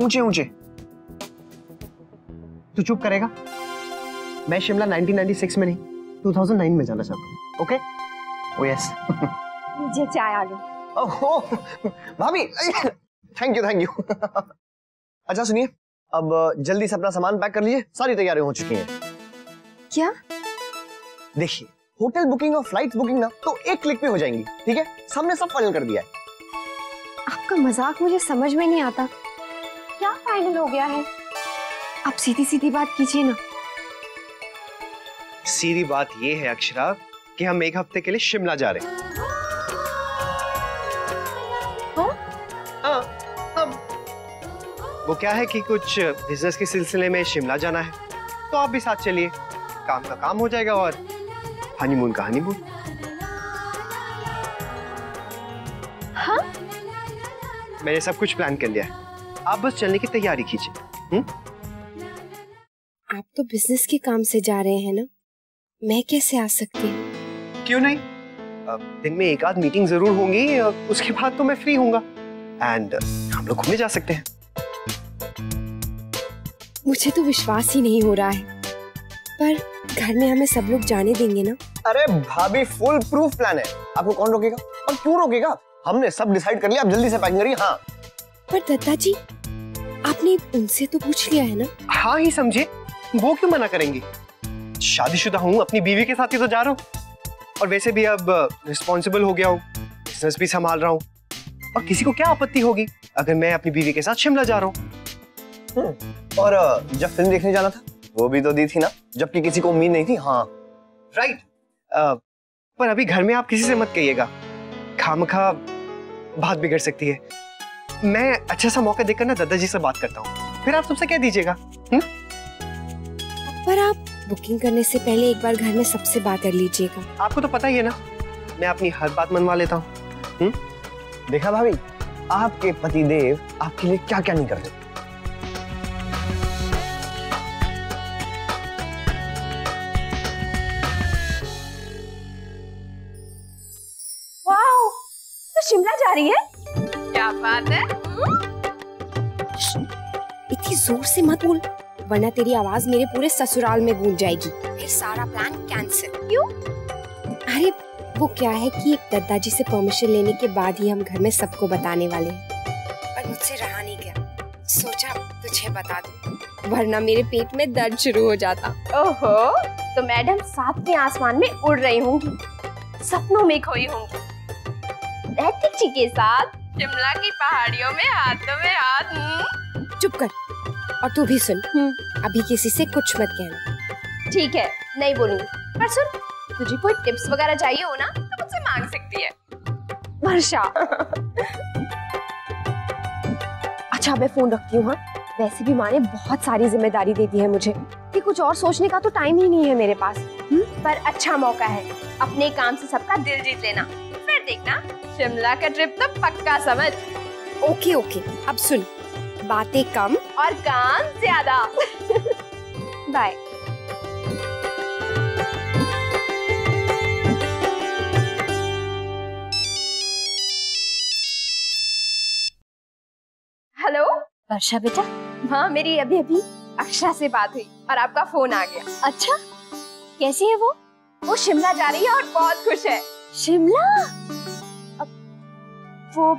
[SPEAKER 3] ऊंचे ऊंचे।
[SPEAKER 7] तू चुप करेगा? मैं शिमला 1996 में नहीं 2009 में जाना चाहता हूँ। ओके?
[SPEAKER 3] Oh yes.
[SPEAKER 1] मुझे चाय आ गई।
[SPEAKER 3] ओह भाभी, थैंक यू। अच्छा सुनिए, अब जल्दी से अपना सामान पैक कर लीजिए, सारी तैयारी हो चुकी हैं।
[SPEAKER 1] क्या?
[SPEAKER 3] देखिए, होटल बुकिंग और फ्लाइट बुकिंग ना तो एक क्लिक पे हो जाएंगी, ठीक है? सबने सब फाइनल कर दिया है।
[SPEAKER 1] आपका मजाक मुझे समझ में नहीं आता। क्या फाइनल हो गया है? आप सीधी सीधी बात कीजिए ना।
[SPEAKER 7] सीधी बात ये है अक्षरा कि हम 1 हफ्ते के लिए शिमला जा रहे हैं। हाँ, वो क्या है कि कुछ बिजनेस के सिलसिले में शिमला जाना है, तो आप भी साथ चलिए। काम का काम हो जाएगा और हनीमून का हनीमून।
[SPEAKER 1] हाँ?
[SPEAKER 7] मैंने सब कुछ प्लान कर लिया है, आप बस चलने की तैयारी कीजिए।
[SPEAKER 17] आप तो बिजनेस के काम से जा रहे हैं ना, मैं कैसे आ सकती हूँ?
[SPEAKER 7] क्यों नहीं? दिन में 1 आध मीटिंग जरूर होंगी, उसके बाद तो मैं फ्री होऊंगा एंड हम लोग घूमने जा सकते हैं।
[SPEAKER 17] मुझे तो विश्वास ही नहीं हो रहा है, पर घर में हमें सब लोग जाने देंगे ना?
[SPEAKER 3] अरे भाभी, फुल प्रूफ प्लान है, आपको कौन रोकेगा और क्यों रोकेगा? हमने सब डिसाइड कर लिया, आप जल्दी से पैकिंग करिए। हाँ।
[SPEAKER 17] पर दत्ता जी, आपने उनसे तो पूछ लिया है ना?
[SPEAKER 7] हाँ ही समझे, वो क्यों मना करेंगी? शादीशुदा हूँ, अपनी बीवी के साथ ही तो जा रहा हूँ, और वैसे भी अब रिस्पॉन्सिबल हो गया हूँ, बिजनेस भी संभाल रहा हूँ, और किसी को क्या आपत्ति होगी अगर मैं अपनी बीवी के साथ शिमला जा रहा हूँ।
[SPEAKER 3] और जब फिल्म देखने जाना था वो भी तो दी थी ना, जबकि किसी को उम्मीद नहीं थी। हाँ
[SPEAKER 7] राइट। पर अभी घर में आप किसी से मत कहिएगा, खामखा बात बिगड़ सकती है। मैं अच्छा सा मौका देखकर ना दादाजी से बात करता हूँ, फिर आप सबसे कह दीजिएगा।
[SPEAKER 17] पर आप बुकिंग करने से पहले एक बार घर में सबसे बात कर लीजिएगा।
[SPEAKER 7] आपको तो पता ही है ना, मैं अपनी हर बात मनवा लेता हूँ।
[SPEAKER 3] देखा भाभी, आपके पतिदेव आपके लिए क्या क्या नहीं करते।
[SPEAKER 1] वाओ, तो शिमला जा रही है? क्या बात है?
[SPEAKER 17] इतनी जोर से मत बोल, वरना तेरी आवाज मेरे पूरे ससुराल में गूंज जाएगी, फिर सारा प्लान कैंसिल।
[SPEAKER 1] क्यों?
[SPEAKER 17] अरे वो क्या है कि दादाजी से परमिशन लेने के बाद ही हम घर में सबको बताने वाले हैं, पर मुझसे रहा नहीं गया, सोचा तुझे बता दूं, वरना मेरे पेट में दर्द शुरू हो जाता।
[SPEAKER 1] ओहो, तो मैडम 7वें आसमान में उड़ रही होंगी, सपनों में खोई होंगी, नैतिक जी के साथ शिमला की पहाड़ियों में हाथों में हाथ।
[SPEAKER 17] चुप कर, और तू भी सुन, अभी किसी से कुछ मत कहना।
[SPEAKER 1] ठीक है, नहीं बोलूंगी। पर सुन, तुझे कोई टिप्स वगैरह चाहिए हो ना तो मुझसे मांग सकती है। वर्षा। अच्छा, मैं फोन रखती हूँ। हाँ, वैसे भी माँ ने बहुत सारी जिम्मेदारी दे दी है मुझे कि कुछ और सोचने का तो टाइम ही नहीं है मेरे पास। पर अच्छा मौका है अपने काम से सबका दिल जीत लेना, फिर देखना शिमला का ट्रिप तो पक्का समझ।
[SPEAKER 17] ओके ओके, अब सुन, बातें कम
[SPEAKER 1] और काम ज्यादा। बाय। हेलो
[SPEAKER 11] वर्षा बेटा।
[SPEAKER 1] हाँ, मेरी अभी अभी अक्षरा से बात हुई और आपका फोन आ गया।
[SPEAKER 11] अच्छा, कैसी है वो?
[SPEAKER 1] वो शिमला जा रही है और बहुत खुश है।
[SPEAKER 11] शिमला?
[SPEAKER 1] वो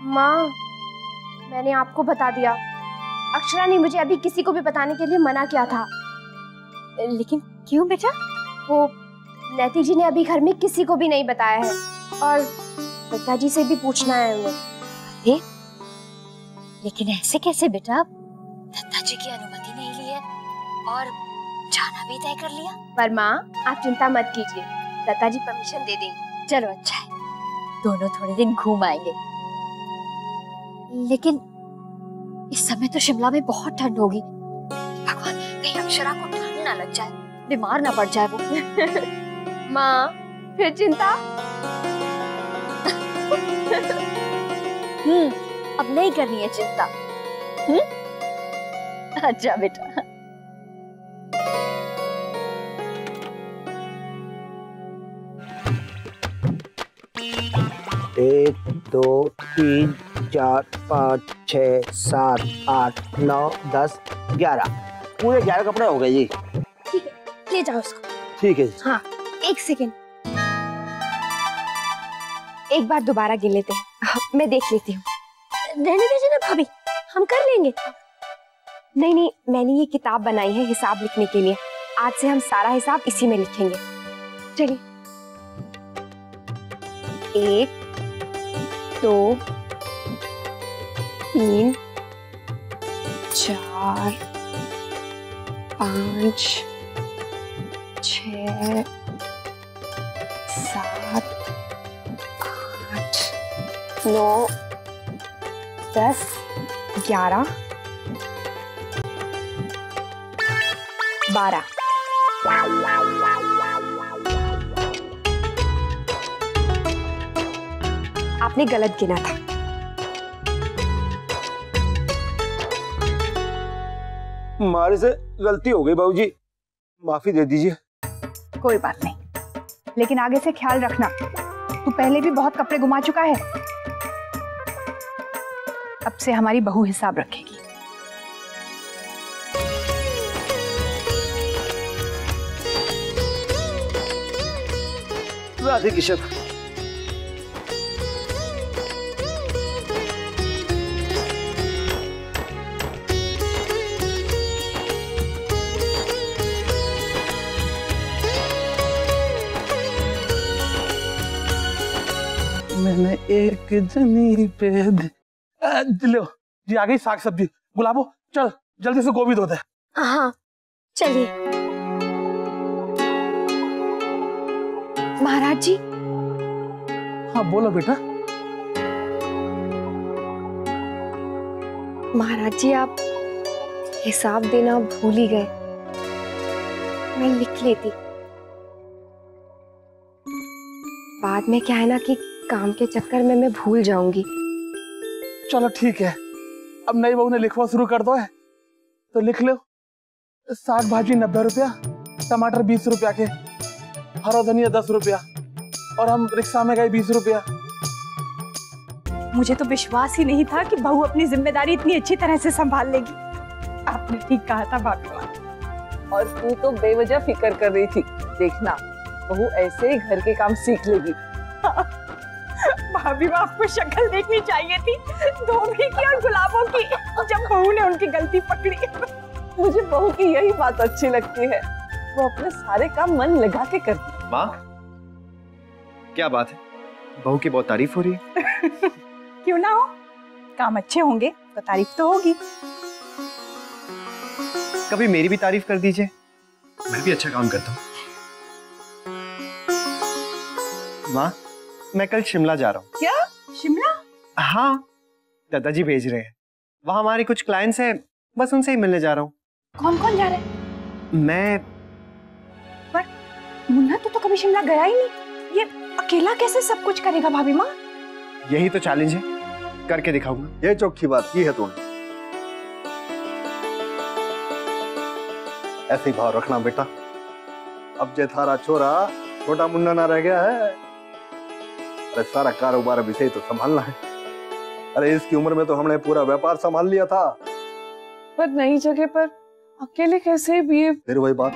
[SPEAKER 1] माँ, मैंने आपको बता दिया, अक्षरा ने मुझे अभी किसी को भी बताने के लिए मना किया था।
[SPEAKER 11] लेकिन क्यों बेटा?
[SPEAKER 1] वो नैतिक जी ने अभी घर में किसी को भी नहीं बताया है और पिताजी से भी पूछना है उन्हें।
[SPEAKER 11] लेकिन ऐसे कैसे बेटा? दत्ता जी की अनुमति नहीं ली है और जाना भी तय कर लिया।
[SPEAKER 1] पर माँ आप चिंता मत कीजिए, दत्ता जी परमिशन दे देंगे।
[SPEAKER 11] चलो अच्छा है, दोनों थोड़े दिन घूम आएंगे। लेकिन इस समय तो शिमला में बहुत ठंड होगी। भगवान कहीं अक्षरा को ठंड ना लग जाए, बीमार ना पड़ जाए वो।
[SPEAKER 1] माँ फिर चिंता?
[SPEAKER 11] अब नहीं करनी है चिंता। अच्छा बेटा।
[SPEAKER 18] 1 2 3 4 5 6 7 8 9 10 11 पूरे 11 कपड़े हो गए जी।
[SPEAKER 1] ठीक है, ले जाओ उसको।
[SPEAKER 18] ठीक है जी।
[SPEAKER 1] हाँ, एक सेकेंड,
[SPEAKER 17] एक बार दोबारा गिन लेते हैं, मैं देख लेती हूँ।
[SPEAKER 1] रहने दीजिए ना भाभी, हम कर लेंगे।
[SPEAKER 17] नहीं नहीं, मैंने ये किताब बनाई है हिसाब लिखने के लिए। आज से हम सारा हिसाब इसी में लिखेंगे। चलिए। 1 2 3 4 5 6 7 8 9 10 11 12। आपने गलत गिना था।
[SPEAKER 18] हमारे से गलती हो गई बाबूजी, माफी दे दीजिए।
[SPEAKER 4] कोई बात नहीं, लेकिन आगे से ख्याल रखना, तू पहले भी बहुत कपड़े घुमा चुका है। अब से हमारी बहू हिसाब रखेगी।
[SPEAKER 18] राधे किशन।
[SPEAKER 13] मैंने एक जनी पे लो जी, आ गई साग सब्जी। गुलाबो चल जल्दी से गोभी धो दे।
[SPEAKER 1] हाँ चलिए।
[SPEAKER 17] महाराज जी।
[SPEAKER 13] हाँ बोलो बेटा।
[SPEAKER 17] महाराज जी आप हिसाब देना भूल ही गए, मैं लिख लेती। बाद में क्या है ना कि काम के चक्कर में मैं भूल जाऊंगी।
[SPEAKER 13] चलो ठीक है, अब नई बहू ने लिखवा शुरू कर दो है तो लिख लो। साग भाजी 90 रुपया, टमाटर 20 रुपया के, हरा धनिया 10 रुपया, और हम रिक्शा में गए 20 रुपया।
[SPEAKER 4] मुझे तो विश्वास ही नहीं था कि बहू अपनी जिम्मेदारी इतनी अच्छी तरह से संभाल लेगी। आपने ठीक कहा था भाभी।
[SPEAKER 10] और तू तो बेवजह फिक्र कर रही थी, देखना बहू ऐसे ही घर के काम सीख लेगी।
[SPEAKER 4] भाभी आपको शक्ल देखनी चाहिए थी धोबी की और गुलाबों की, जब बहू ने उनकी गलती पकड़ी।
[SPEAKER 10] मुझे बहू की यही बात अच्छी लगती है, वो अपने सारे काम मन लगा के करती है।
[SPEAKER 7] माँ क्या बात है, बहू की बहुत तारीफ हो रही है।
[SPEAKER 4] क्यों ना हो, काम अच्छे होंगे तो तारीफ तो होगी।
[SPEAKER 7] कभी मेरी भी तारीफ कर दीजिए, मैं भी अच्छा काम करता हूँ। माँ मैं कल शिमला जा रहा हूँ।
[SPEAKER 4] क्या शिमला?
[SPEAKER 7] हाँ दादाजी भेज रहे हैं, वहाँ हमारे कुछ क्लाइंट्स हैं, बस उनसे ही मिलने जा रहा हूँ।
[SPEAKER 4] कौन कौन जा रहे हैं?
[SPEAKER 7] मैं।
[SPEAKER 4] पर मुन्ना तो कभी शिमला गया ही नहीं, ये अकेला कैसे सब कुछ करेगा भाभी माँ?
[SPEAKER 7] यही तो चैलेंज है, करके दिखाऊंगा।
[SPEAKER 14] ये चौखी बात की है तूने, ऐसे ही भाव रखना बेटा। अब जे थारा छोरा छोटा मुन्ना ना रह गया है, अरे सारा कारोबार अभी से ही तो संभालना है। अरे इसकी उम्र में तो हमने पूरा व्यापार संभाल लिया था,
[SPEAKER 10] पर नई जगह पर अकेले कैसे भी।
[SPEAKER 14] फिर वही बात,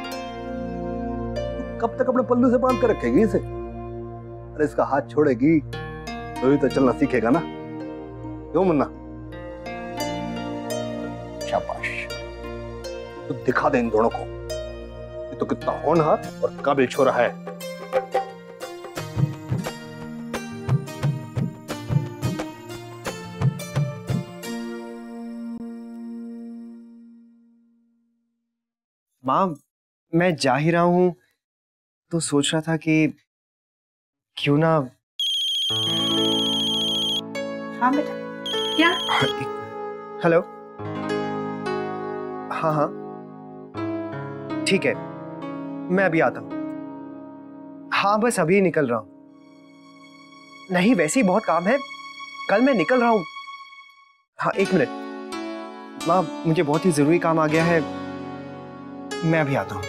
[SPEAKER 14] कब तक अपने पल्लू से बांध कर रखेगी इसे? अरे इसका हाथ छोड़ेगी तो ही तो चलना सीखेगा ना, क्यों मुन्ना? शाबाश, तो दिखा दे इन दोनों को ये तो कितना होनहार और काबिल छोरा है।
[SPEAKER 7] माँ, मैं जा ही रहा हूँ तो सोच रहा था कि क्यों ना।
[SPEAKER 15] हाँ बेटा, क्या?
[SPEAKER 7] हेलो। हाँ हाँ ठीक है, मैं अभी आता हूँ। हाँ बस अभी निकल रहा हूँ। नहीं वैसे ही बहुत काम है, कल मैं निकल रहा हूँ। हाँ 1 मिनट माँ, मुझे बहुत ही जरूरी काम आ गया है, मैं अभी आता हूँ।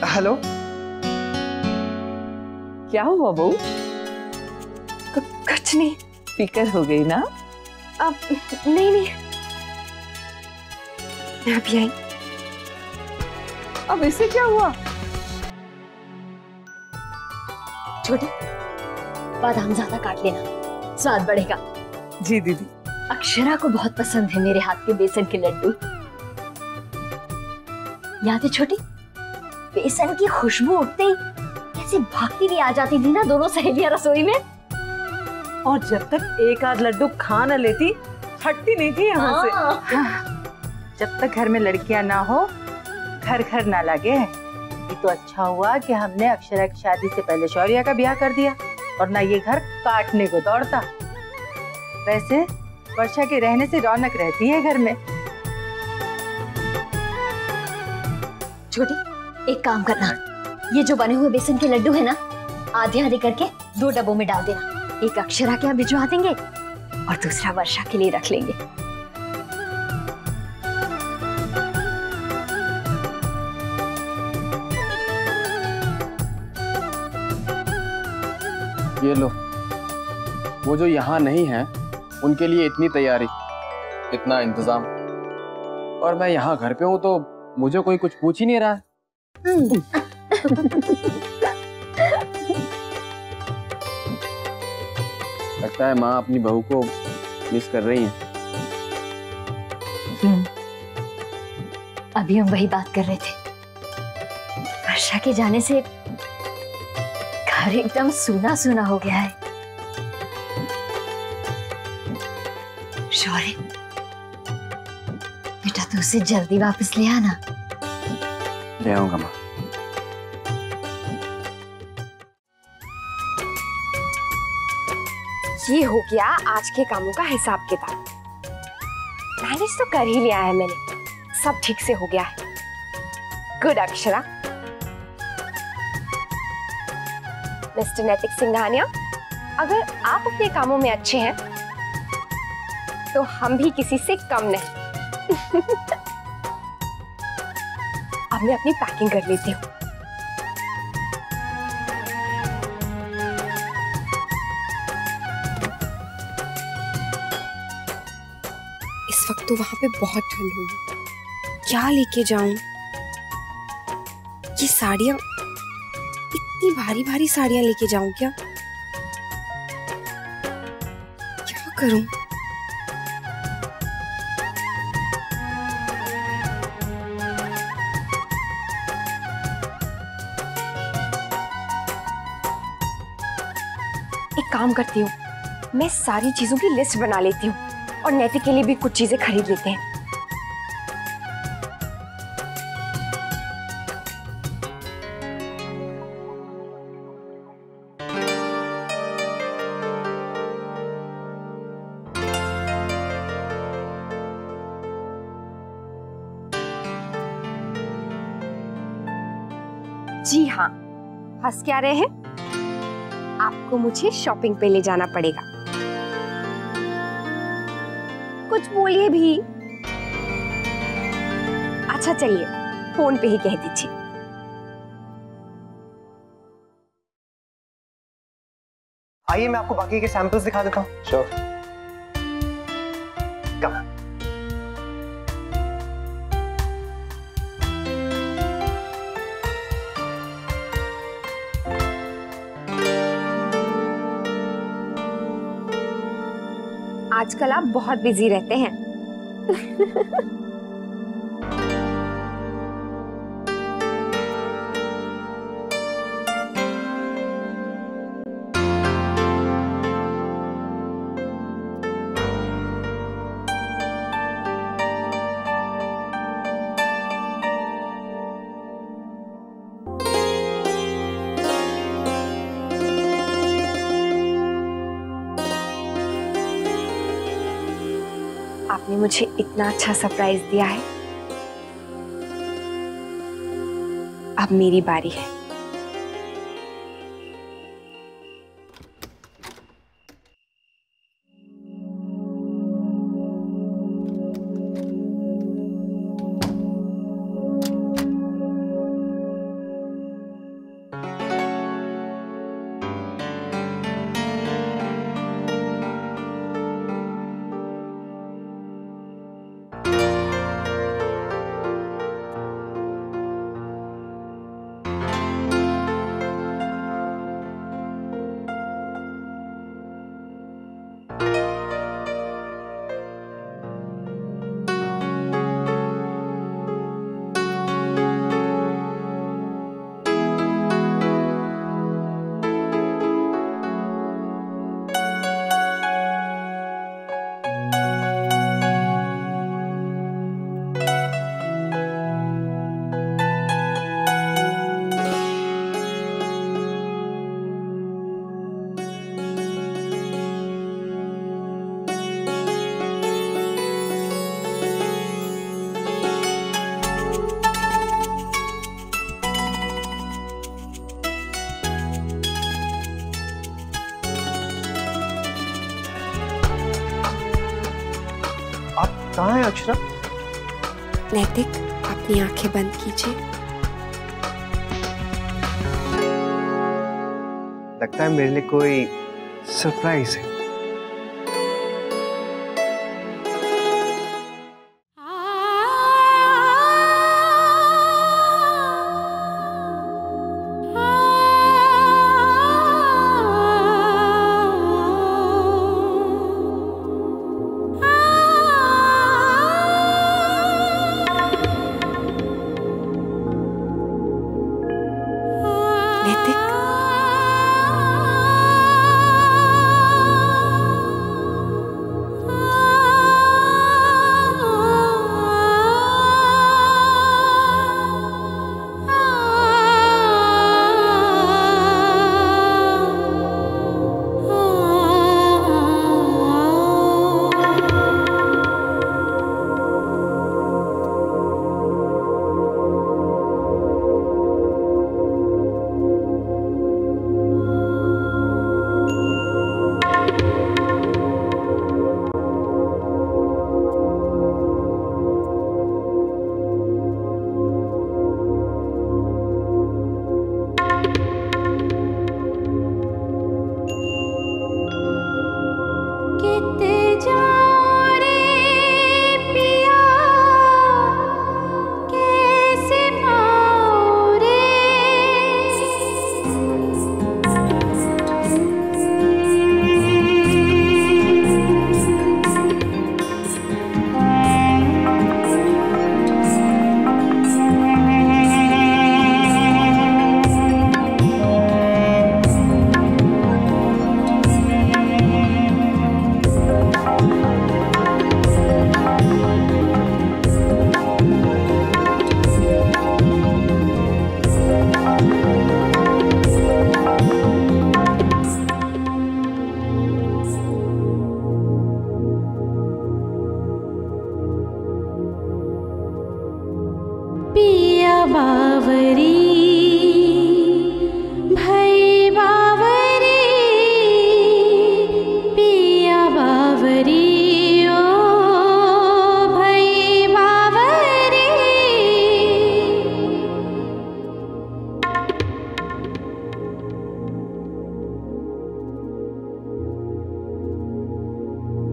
[SPEAKER 7] हेलो।
[SPEAKER 10] क्या हुआ बहू?
[SPEAKER 2] कुछ नहीं।
[SPEAKER 10] फिकर हो गई ना?
[SPEAKER 2] अब नहीं, मैं अभी आई।
[SPEAKER 10] अब इससे क्या हुआ?
[SPEAKER 11] छोटी बादाम ज्यादा काट लेना, स्वाद बढ़ेगा।
[SPEAKER 10] जी दीदी।
[SPEAKER 11] अक्षरा को बहुत पसंद है मेरे हाथ के बेसन के लड्डू। याद है छोटी, बेसन की खुशबू उठते ही कैसे भागती भी आ जाती थी ना दोनों सहेलियां रसोई में।
[SPEAKER 15] और जब तक एक आध लड्डू खा न लेती, हटती नहीं थी यहाँ से। हाँ, जब तक घर में लड़कियां ना हो, घर घर ना लगे। ये तो अच्छा हुआ कि हमने अक्षरा की शादी से पहले शौर्या का ब्याह कर दिया, और ना ये घर काटने को दौड़ता। वैसे वर्षा के रहने से रौनक रहती है घर में।
[SPEAKER 11] छोटी एक काम करना, ये जो बने हुए बेसन के लड्डू है ना, आधे आधे करके 2 डब्बों में डाल देना। एक अक्षरा के यहाँ भिजवा देंगे और दूसरा वर्षा के लिए रख लेंगे।
[SPEAKER 6] ये लो, वो जो यहाँ नहीं है उनके लिए इतनी तैयारी, इतना इंतजाम, और मैं यहाँ घर पे हूँ तो मुझे कोई कुछ पूछ ही नहीं रहा है। लगता है माँ अपनी बहू को मिस कर रही है।
[SPEAKER 11] अभी हम वही बात कर रहे थे, वर्षा के जाने से घर एकदम सूना सूना हो गया है। शौर्य बेटा, तू उसे जल्दी वापस ले आना।
[SPEAKER 6] ले आऊंगा माँ।
[SPEAKER 2] ये हो गया आज के कामों का हिसाब किताब। मैनेज तो कर ही लिया है मैंने, सब ठीक से हो गया है। गुड अक्षरा। मिस्टर नैतिक सिंघानिया, अगर आप अपने कामों में अच्छे हैं तो हम भी किसी से कम नहीं। अब मैं अपनी पैकिंग कर लेती हूँ। इस वक्त तो वहां पे बहुत ठंड होगी, क्या लेके जाऊं? ये साड़ियां, इतनी भारी भारी साड़ियां लेके जाऊं क्या? क्या करूं? एक काम करती हूँ, मैं सारी चीजों की लिस्ट बना लेती हूँ और नैतिक के लिए भी कुछ चीजें खरीद लेते हैं। जी हाँ, हंस क्या रहे हैं? आपको मुझे शॉपिंग पे ले जाना पड़ेगा। कुछ बोलिए भी। अच्छा चलिए, फोन पे ही कह दीजिए।
[SPEAKER 7] आइए मैं आपको बाकी के सैंपल्स दिखा देता हूँ।
[SPEAKER 3] श्योर।
[SPEAKER 7] कम।
[SPEAKER 2] आजकल आप बहुत बिजी रहते हैं।
[SPEAKER 17] आपने मुझे इतना अच्छा सरप्राइज दिया है। अब मेरी बारी है।
[SPEAKER 7] कहाँ है अक्षरा?
[SPEAKER 17] नैतिक, अपनी आंखें बंद कीजिए।
[SPEAKER 7] लगता है मेरे लिए कोई सरप्राइज है।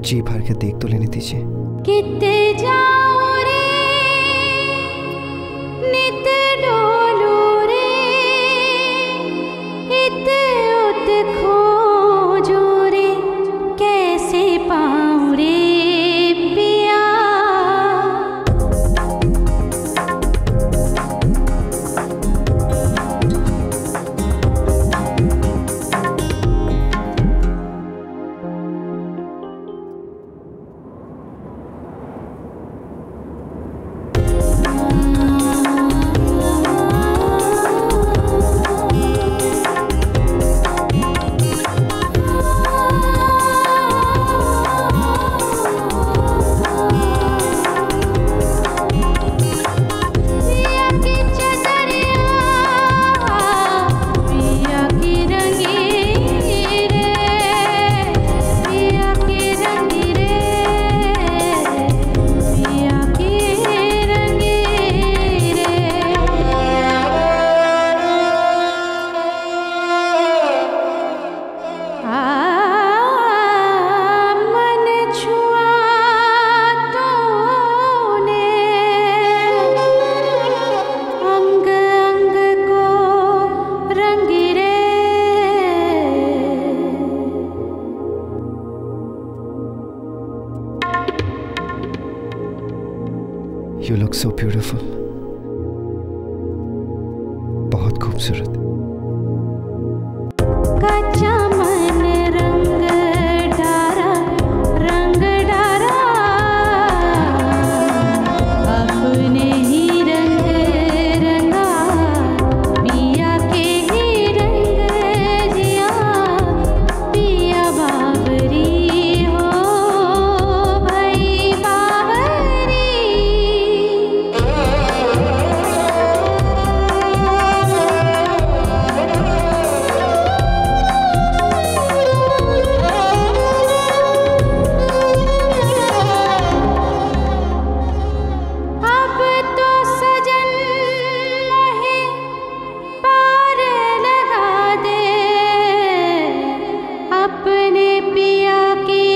[SPEAKER 7] जी भर के देख तो लेने दीजिए।
[SPEAKER 19] कितने जाओ रे नित डोलो रे इत उत खोजो रे कैसे पाऊं रे पिया।
[SPEAKER 7] You look so beautiful. बहुत खूबसूरत।
[SPEAKER 19] कच्चा मन रंग डारा अपने ही रंग रंगा पिया के ही रंग जिया पिया बाबरी हो भाई बाबरी। अब तो सजन मोहे पार लगा दे अपने पिया की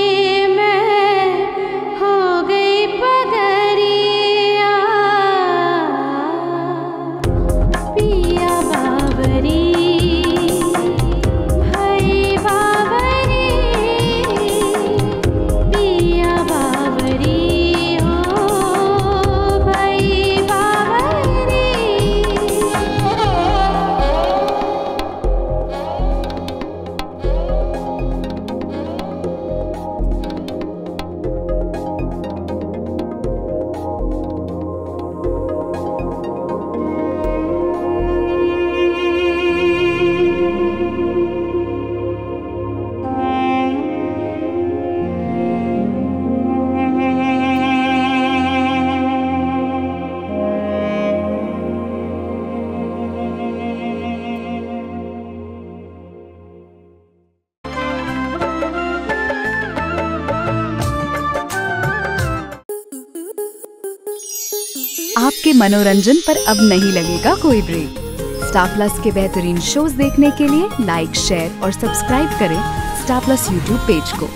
[SPEAKER 19] मैं हो गई पगरिया पिया बाबरी भाई बाबरी पिया बाबरी हो भाई बाबरी।
[SPEAKER 20] आपके मनोरंजन पर अब नहीं लगेगा कोई ब्रेक। स्टार प्लस के बेहतरीन शोज देखने के लिए लाइक, शेयर और सब्सक्राइब करें स्टार प्लस यूट्यूब पेज को।